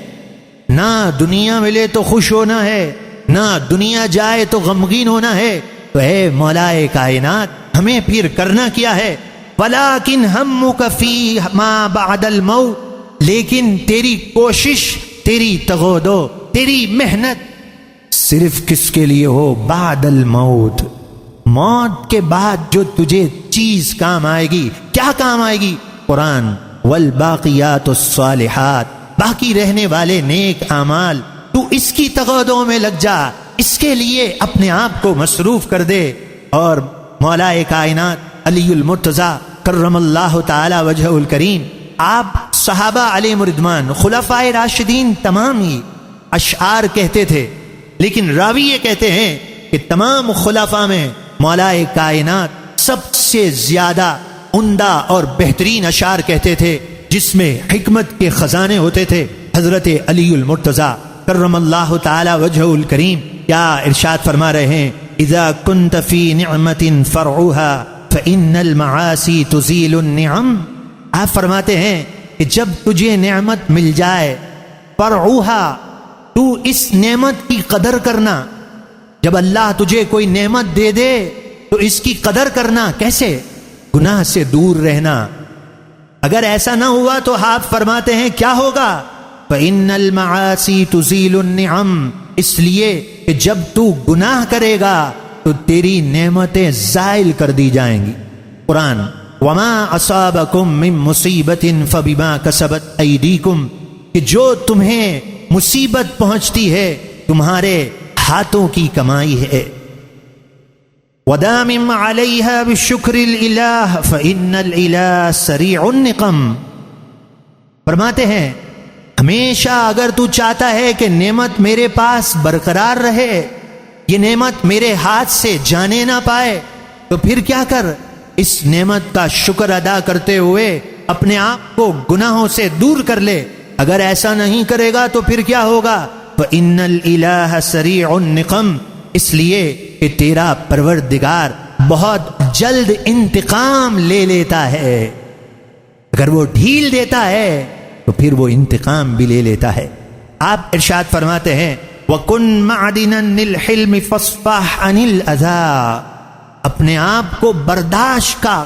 نہ دنیا ملے تو خوش ہونا ہے، نہ دنیا جائے تو غمگین ہونا ہے۔ تو اے مولا کائنات، ہمیں پھر کرنا کیا ہے؟ ولیکن ہمک فی ما بعد الموت، لیکن تیری کوشش، تیری تغودو، تیری محنت صرف کس کے لیے ہو؟ بعد الموت، موت کے بعد جو تجھے چیز کام آئے گی، کیا کام آئے گی؟ قرآن، والباقیات الصالحات، باقی رہنے والے نیک اعمال، تو اس کی تغودوں میں لگ جا، اس کے لیے اپنے آپ کو مصروف کر دے۔ اور مولا کائنات علی المرتضی کرم اللہ تعالی وجہہ الکریم، آپ صحابہ علیہ رضوان، خلفائے راشدین تمام ہی اشعار کہتے تھے، لیکن راوی یہ کہتے ہیں کہ تمام خلفاء میں مولا کائنات سب سے زیادہ عمدہ اور بہترین اشعار کہتے تھے، جس میں حکمت کے خزانے ہوتے تھے۔ حضرت علی المرتضی کرم اللہ تعالی وجہہ الکریم کیا ارشاد فرما رہے ہیں؟ اذا كنت في نعمة فرعها فإن المعاصي تزيل النعم، آپ فرماتے ہیں کہ جب تجھے نعمت مل جائے، فرعها، تو اس نعمت کی قدر کرنا۔ جب اللہ تجھے کوئی نعمت دے دے تو اس کی قدر کرنا۔ کیسے؟ گناہ سے دور رہنا۔ اگر ایسا نہ ہوا تو آپ فرماتے ہیں کیا ہوگا؟ فَإِنَّ الْمَعَاصِي تُزِيلُ النِّعَمْ، اس لیے کہ جب تو گناہ کرے گا تو تیری نعمتیں زائل کر دی جائیں گی۔ قرآن، وَمَا أَصَابَكُم مِّن مُّصِيبَةٍ فَبِمَا كَسَبَتْ أَيْدِيكُمْ، کہ جو تمہیں مصیبت پہنچتی ہے تمہارے ہاتھوں کی کمائی ہے۔ وَدَامِمْ عَلَيْهَا بِشُكْرِ الْإِلَٰهِ فَإِنَّ الْإِلَٰهَ سَرِيعُ النِّقَمِ، فرماتے ہیں ہمیشہ اگر تو چاہتا ہے کہ نعمت میرے پاس برقرار رہے، یہ نعمت میرے ہاتھ سے جانے نہ پائے، تو پھر کیا کر؟ اس نعمت کا شکر ادا کرتے ہوئے اپنے آپ کو گناہوں سے دور کر لے۔ اگر ایسا نہیں کرے گا تو پھر کیا ہوگا؟ فَإِنَّ الْإِلَٰهَ سَرِيعُ النِّقَمِ، اس لیے کہ تیرا پروردگار بہت جلد انتقام لے لیتا ہے۔ اگر وہ ڈھیل دیتا ہے تو پھر وہ انتقام بھی لے لیتا ہے۔ آپ ارشاد فرماتے ہیں وَكُن مَعْدِنًا لِلْحِلْمِ فَاصْفَحْ عَنِ الْأَذَىٰ، اپنے آپ کو برداشت کا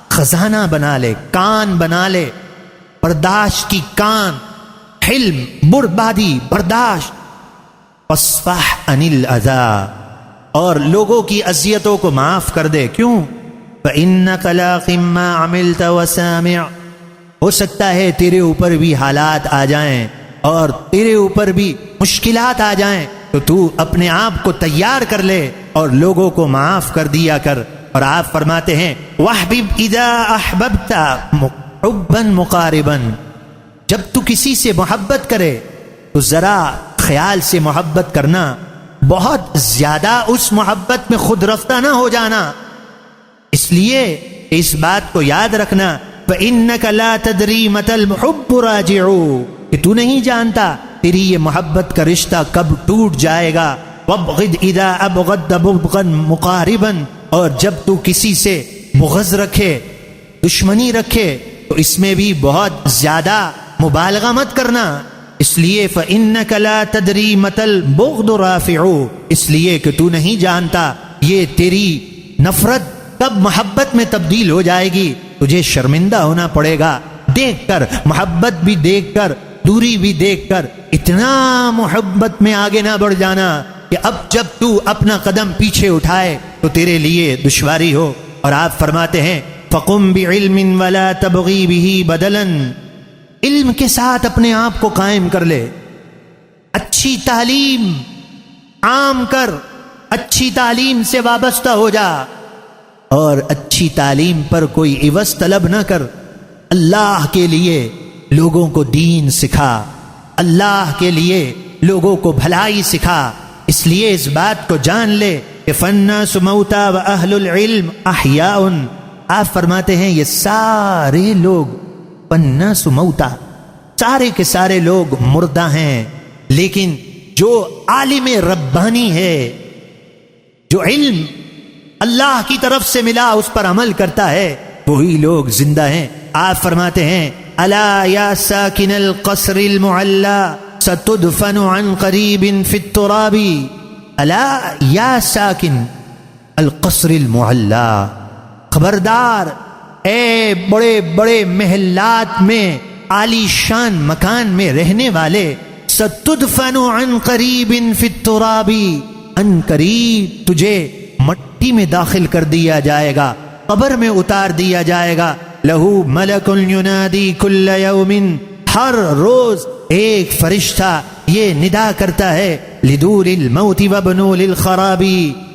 خزانہ بنا لے، کان بنا لے، برداشت کی کان، حلم، بربادی، برداشت۔ فَاصْفَحْ عَنِ الْأَذَىٰ، اور لوگوں کی اذیتوں کو معاف کر دے۔ کیوں؟ فَإِنَّكَ لَاقٍ مَّا عَمِلْتَ وَسَامِعْ، ہو سکتا ہے تیرے اوپر بھی حالات آ جائیں اور تیرے اوپر بھی مشکلات آ جائیں، تو تو اپنے آپ کو تیار کر لے اور لوگوں کو معاف کر دیا کر۔ اور آپ فرماتے ہیں وَاحْبِبْ إِذَا أَحْبَبْتَ حُبًّا مُقَارِبًا، جب تو کسی سے محبت کرے تو ذرا خیال سے محبت کرنا، بہت زیادہ اس محبت میں خود رفتہ نہ ہو جانا۔ اس لیے اس بات کو یاد رکھنا فَإِنَّكَ لَا تَدْرِي مَتَى الْحُبُّ رَاجِعُ، کہ تو نہیں جانتا تیری یہ محبت کا رشتہ کب ٹوٹ جائے گا۔ وَابْغِضْ إِذَا أَبْغَضْتَ بُغْضًا مُقَارِبًا، اور جب تو کسی سے بغض رکھے، دشمنی رکھے، تو اس میں بھی بہت زیادہ مبالغہ مت کرنا۔ اس لیے فَإِنَّكَ لَا تَدْرِي مَتَى الْبُغْضُ رَافِعُ، اس لیے کہ تو نہیں جانتا یہ تیری نفرت کب محبت میں تبدیل ہو جائے گی، تجھے شرمندہ ہونا پڑے گا۔ دیکھ کر، محبت بھی دیکھ کر، دوری بھی دیکھ کر اتنا محبت میں آگے نہ بڑھ جانا کہ اب جب تو اپنا قدم پیچھے اٹھائے تو تیرے لیے دشواری ہو۔ اور آپ فرماتے ہیں فَقُمْ بِعِلْمٍ وَلَا تَبْغِي بِهِ بَدَلًا، علم کے ساتھ اپنے آپ کو قائم کر لے، اچھی تعلیم عام کر، اچھی تعلیم سے وابستہ ہو جا، اور اچھی تعلیم پر کوئی عوض طلب نہ کر۔ اللہ کے لیے لوگوں کو دین سکھا، اللہ کے لیے لوگوں کو بھلائی سکھا۔ اس لیے اس بات کو جان لے کہ فالناس موتى واہل العلم احیاء، آپ فرماتے ہیں یہ سارے لوگ فالناس موتى، سارے کے سارے لوگ مردہ ہیں، لیکن جو عالم ربانی ہے، جو علم اللہ کی طرف سے ملا اس پر عمل کرتا ہے، وہی لوگ زندہ ہیں۔ آپ فرماتے ہیں الا یا ساکن القصر المعلی ستدفن عن قریب فی التراب، الا یا ساکن القصر المعلی، خبردار اے بڑے بڑے محلات میں، عالی شان مکان میں رہنے والے، ستدفن عن قریب فی التراب، ان قریب تجھے مٹی میں داخل کر دیا جائے گا، قبر میں اتار دیا جائے گا۔ لہو ملک ینادی کل یوم، ہر روز ایک فرشتہ یہ ندا کرتا ہے لدور الموت وابنو للخراب،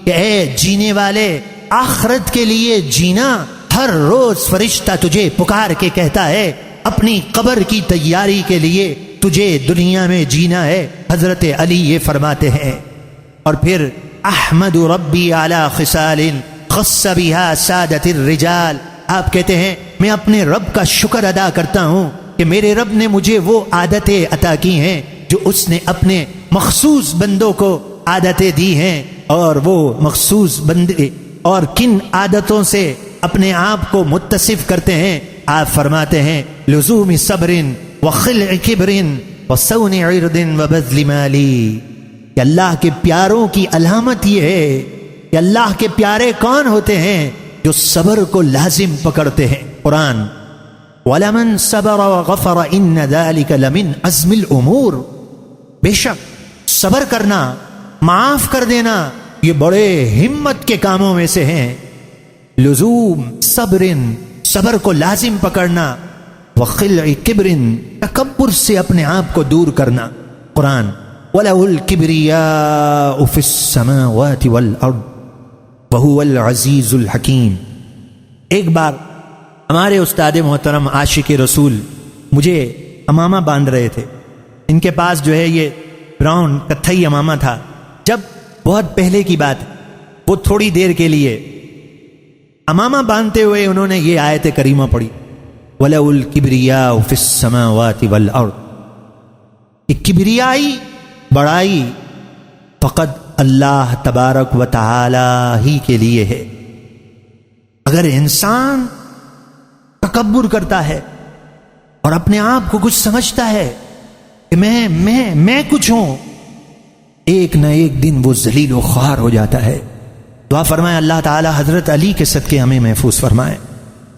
کہ اے جینے والے آخرت کے لیے جینا، ہر روز فرشتہ تجھے پکار کے کہتا ہے اپنی قبر کی تیاری کے لیے تجھے دنیا میں جینا ہے۔ حضرت علی یہ فرماتے ہیں۔ اور پھر احمد ربی علی خصال خص بها سادت الرجال، آپ کہتے ہیں میں اپنے رب کا شکر ادا کرتا ہوں کہ میرے رب نے مجھے وہ عادتیں عطا کی ہیں جو اس نے اپنے مخصوص بندوں کو عادتیں دی ہیں، اور وہ مخصوص بندے اور کن عادتوں سے اپنے آپ کو متصف کرتے ہیں۔ آپ فرماتے ہیں لزوم صبر وخلع کبر وصون عرض وبذل مالی، کہ اللہ کے پیاروں کی علامت یہ ہے کہ اللہ کے پیارے کون ہوتے ہیں؟ جو صبر کو لازم پکڑتے ہیں۔ قرآن وَلَمَنْ صَبَرَ وَغَفَرَ إِنَّ ذَلِكَ لَمِنْ عَزْمِ الْأُمُورِ، بے شک صبر کرنا، معاف کر دینا، یہ بڑے ہمت کے کاموں میں سے ہیں۔ لزوم صبر، صبر کو لازم پکڑنا، وخلع کبر، تکبر سے اپنے آپ کو دور کرنا۔ قرآن وَلَهُ الْكِبْرِيَاءُ فِي السَّمَاوَاتِ وَالْأَرْضِ وَهُوَ الْعَزِيزُ الْحَكِيمُ۔ ایک بار ہمارے استاد محترم عاشق رسول مجھے امامہ باندھ رہے تھے، ان کے پاس جو ہے یہ براؤن کتھئی امامہ تھا۔ جب بہت پہلے کی بات، وہ تھوڑی دیر کے لیے امامہ باندھتے ہوئے انہوں نے یہ آیت کریمہ پڑھی وَلَهُ الْكِبْرِيَاءُ فِي السَّمَاوَاتِ وَالْأَرْضِ، کہ کبریائی، بڑائی فقط اللہ تبارک و تعالی ہی کے لیے ہے۔ اگر انسان تکبر کرتا ہے اور اپنے آپ کو کچھ سمجھتا ہے کہ میں کچھ ہوں، ایک نہ ایک دن وہ ذلیل و خوار ہو جاتا ہے۔ دعا فرمائے اللہ تعالی حضرت علی کے صدقے ہمیں محفوظ فرمائے۔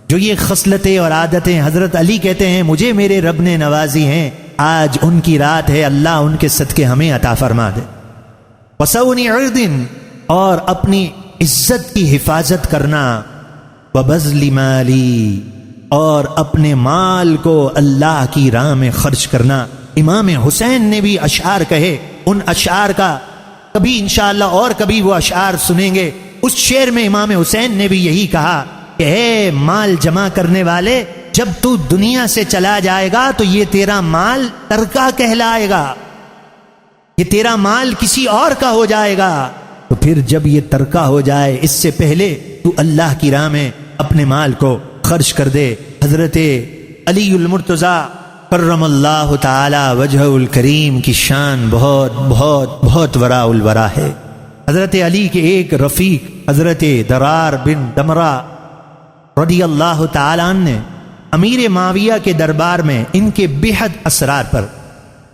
جو یہ خصلتیں اور عادتیں حضرت علی کہتے ہیں مجھے میرے رب نے نوازی ہیں، آج ان کی رات ہے، اللہ ان کے صدقے ہمیں عطا فرما دے۔ وصون عرض، اور اپنی عزت کی حفاظت کرنا، وبذل مالی، اور اپنے مال کو اللہ کی راہ میں خرچ کرنا۔ امام حسین نے بھی اشعار کہے، ان اشعار کا کبھی انشاءاللہ اور کبھی وہ اشعار سنیں گے۔ اس شعر میں امام حسین نے بھی یہی کہا کہ اے مال جمع کرنے والے، جب تو دنیا سے چلا جائے گا تو یہ تیرا مال ترکہ کہلائے گا، یہ تیرا مال کسی اور کا ہو جائے گا۔ تو پھر جب یہ ترکہ ہو جائے، اس سے پہلے تو اللہ کی راہ میں اپنے مال کو خرچ کر دے۔ حضرت علی المرتضیٰ کرم اللہ تعالی وجہ الکریم کی شان بہت بہت بہت وراء الورا ہے۔ حضرت علی کے ایک رفیق حضرت درار بن دمرہ رضی اللہ تعالی عنہ نے امیر معاویہ کے دربار میں ان کے بے حد اسرار پر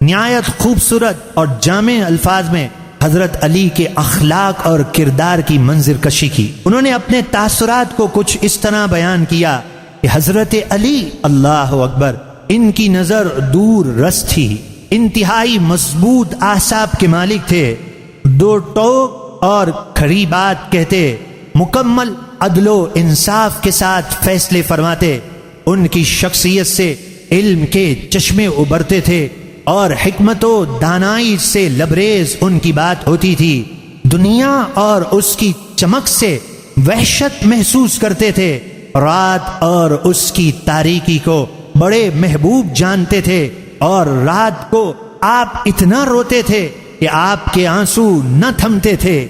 نہایت خوبصورت اور جامع الفاظ میں حضرت علی کے اخلاق اور کردار کی منظر کشی کی۔ انہوں نے اپنے تاثرات کو کچھ اس طرح بیان کیا کہ حضرت علی اللہ اکبر ان کی نظر دور رس تھی، انتہائی مضبوط اعصاب کے مالک تھے، دو ٹوک اور کھڑی بات کہتے، مکمل عدل و انصاف کے ساتھ فیصلے فرماتے، ان کی شخصیت سے علم کے چشمے ابھرتے تھے اور حکمت و دانائی سے لبریز ان کی بات ہوتی تھی، دنیا اور اس کی چمک سے وحشت محسوس کرتے تھے، رات اور اس کی تاریکی کو بڑے محبوب جانتے تھے، اور رات کو آپ اتنا روتے تھے کہ آپ کے آنسو نہ تھمتے تھے،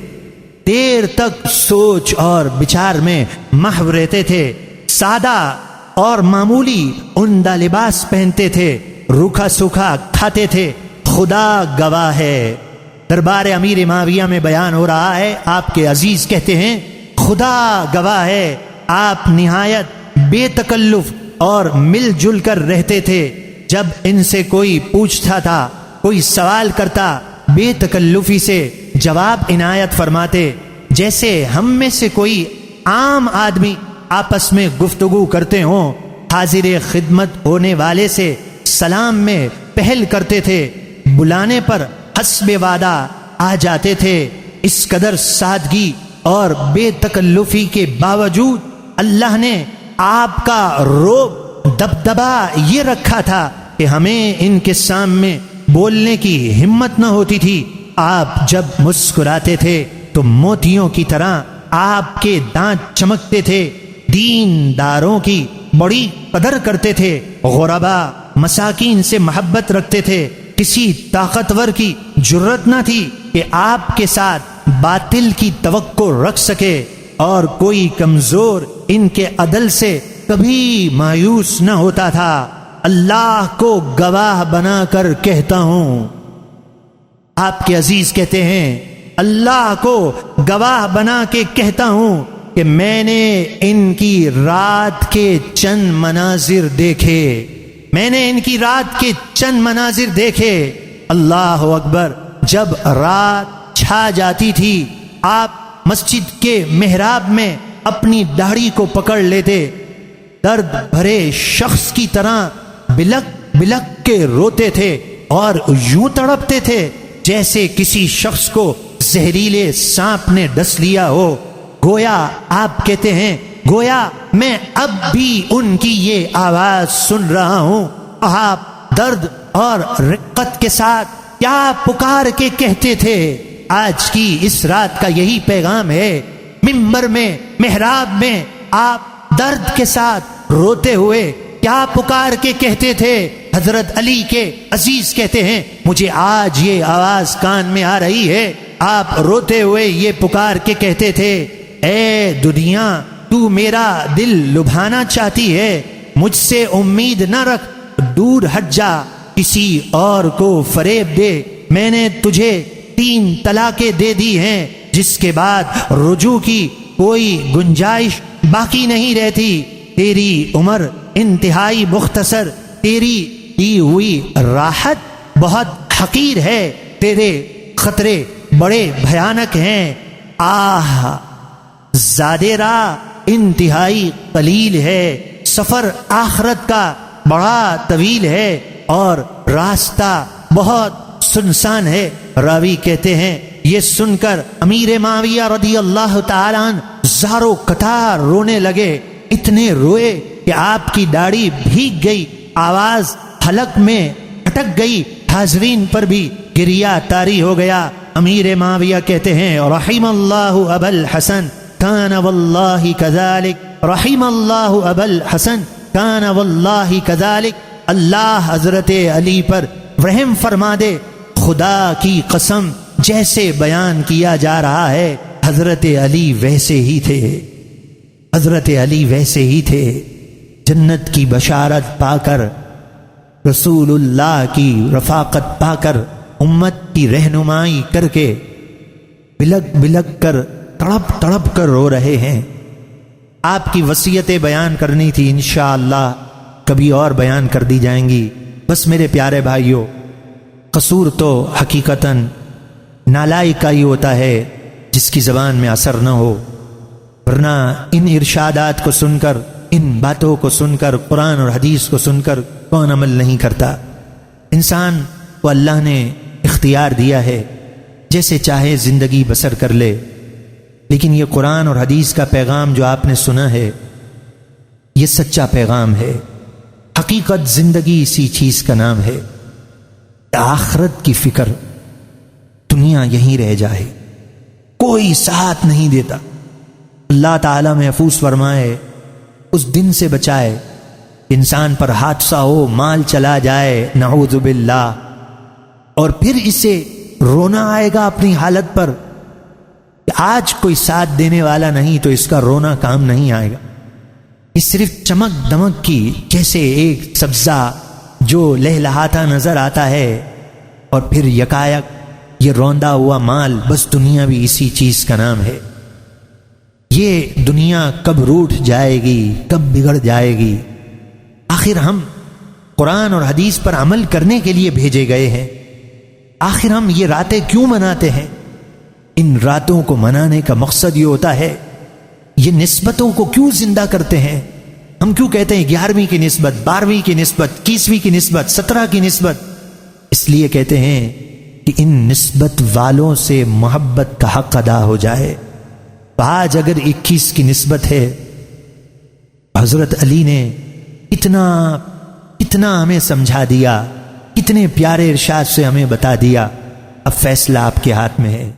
دیر تک سوچ اور بچار میں محو رہتے تھے، سادہ اور معمولی عمدہ لباس پہنتے تھے، روکھا سوکھا کھاتے تھے، خدا گواہ ہے۔ دربار امیر معاویہ میں بیان ہو رہا ہے، آپ کے عزیز کہتے ہیں خدا گواہ ہے آپ نہایت بے تکلف اور مل جل کر رہتے تھے، جب ان سے کوئی پوچھتا تھا، کوئی سوال کرتا، بے تکلفی سے جواب عنایت فرماتے، جیسے ہم میں سے کوئی عام آدمی آپس میں گفتگو کرتے ہوں، حاضر خدمت ہونے والے سے سلام میں پہل کرتے تھے، بلانے پر حسب وعدہ آ جاتے تھے۔ اس قدر سادگی اور بے تکلفی کے باوجود اللہ نے آپ کا روب دبدبا یہ رکھا تھا کہ ہمیں ان کے سامنے بولنے کی ہمت نہ ہوتی تھی۔ آپ جب مسکراتے تھے تو موتیوں کی طرح آپ کے دانت چمکتے تھے، دین داروں کی بڑی قدر کرتے تھے، غربا مساکین سے محبت رکھتے تھے، کسی طاقتور کی جرت نہ تھی کہ آپ کے ساتھ باطل کی توقع رکھ سکے، اور کوئی کمزور ان کے عدل سے کبھی مایوس نہ ہوتا تھا۔ اللہ کو گواہ بنا کر کہتا ہوں، آپ کے عزیز کہتے ہیں اللہ کو گواہ بنا کے کہتا ہوں کہ میں نے ان کی رات کے چند مناظر دیکھے، میں نے ان کی رات کے چند مناظر دیکھے۔ اللہ اکبر، جب رات چھا جاتی تھی آپ مسجد کے محراب میں اپنی داڑھی کو پکڑ لیتے، درد بھرے شخص کی طرح بلک بلک کے روتے تھے اور یوں تڑپتے تھے جیسے کسی شخص کو زہریلے سانپ نے ڈس لیا ہو۔ گویا آپ کہتے ہیں، گویا میں اب بھی ان کی یہ آواز سن رہا ہوں۔ آپ درد اور رقت کے ساتھ کیا پکار کے کہتے تھے؟ آج کی اس رات کا یہی پیغام ہے۔ منبر میں، محراب میں آپ درد کے ساتھ روتے ہوئے کیا پکار کے کہتے تھے؟ حضرت علی کے عزیز کہتے ہیں مجھے آج یہ آواز کان میں آ رہی ہے، آپ روتے ہوئے یہ پکار کے کہتے تھے، اے دنیا تو میرا دل لبھانا چاہتی ہے، مجھ سے امید نہ رکھ، دور ہٹ جا، کسی اور کو فریب دے، میں نے تجھے 3 طلاقیں دے دی ہیں، جس کے بعد رجوع کی کوئی گنجائش باقی نہیں رہتی، تیری عمر انتہائی مختصر، تیری دی ہوئی راحت بہت حقیر ہے، تیرے خطرے بڑے بھیانک ہیں، آہ زادے راہ انتہائی قلیل ہے، سفر آخرت کا بڑا طویل ہے اور راستہ بہت سنسان ہے۔ راوی کہتے ہیں یہ سن کر امیر معاویہ رضی اللہ تعالیٰ عنہ زارو قطار رونے لگے، اتنے روئے کہ آپ کی داڑھی بھیگ گئی، آواز حلق میں اٹک گئی، حاضرین پر بھی گریہ طاری ہو گیا۔ امیر معاویہ کہتے ہیں رحم اللہ ابا الحسن کان واللہ کذالک، رحم اللہ ابا الحسن کان واللہ کذالک، اللہ حضرت علی پر رحم فرما دے، خدا کی قسم جیسے بیان کیا جا رہا ہے حضرت علی ویسے ہی تھے، حضرت علی ویسے ہی تھے۔ جنت کی بشارت پا کر، رسول اللہ کی رفاقت پا کر، امت کی رہنمائی کر کے بلک بلک کر، تڑپ تڑپ کر رو رہے ہیں۔ آپ کی وصیتیں بیان کرنی تھی، انشاءاللہ کبھی اور بیان کر دی جائیں گی۔ بس میرے پیارے بھائیوں، قصور تو حقیقتاً نالائق کا ہی ہوتا ہے جس کی زبان میں اثر نہ ہو، ورنہ ان ارشادات کو سن کر، ان باتوں کو سن کر، قرآن اور حدیث کو سن کر کون عمل نہیں کرتا؟ انسان کو اللہ نے اختیار دیا ہے، جیسے چاہے زندگی بسر کر لے، لیکن یہ قرآن اور حدیث کا پیغام جو آپ نے سنا ہے، یہ سچا پیغام ہے۔ حقیقت زندگی اسی چیز کا نام ہے، آخرت کی فکر، دنیا یہیں رہ جائے، کوئی ساتھ نہیں دیتا۔ اللہ تعالیٰ محفوظ فرمائے، اس دن سے بچائے، انسان پر حادثہ ہو، مال چلا جائے، نعوذ باللہ، اور پھر اسے رونا آئے گا اپنی حالت پر کہ آج کوئی ساتھ دینے والا نہیں، تو اس کا رونا کام نہیں آئے گا۔ یہ صرف چمک دمک کی، جیسے ایک سبزہ جو لہلہاتا نظر آتا ہے اور پھر یکایک یہ روندا ہوا مال، بس دنیا بھی اسی چیز کا نام ہے۔ یہ دنیا کب روٹھ جائے گی، کب بگڑ جائے گی؟ آخر ہم قرآن اور حدیث پر عمل کرنے کے لیے بھیجے گئے ہیں۔ آخر ہم یہ راتیں کیوں مناتے ہیں؟ ان راتوں کو منانے کا مقصد یہ ہوتا ہے، یہ نسبتوں کو کیوں زندہ کرتے ہیں؟ ہم کیوں کہتے ہیں 11ویں کی نسبت، 12ویں کی نسبت، 21ویں کی نسبت، 17 کی نسبت؟ اس لیے کہتے ہیں کہ ان نسبت والوں سے محبت کا حق ادا ہو جائے۔ آج اگر 21 کی نسبت ہے، حضرت علی نے اتنا ہمیں سمجھا دیا، کتنے پیارے ارشاد سے ہمیں بتا دیا، اب فیصلہ آپ کے ہاتھ میں ہے۔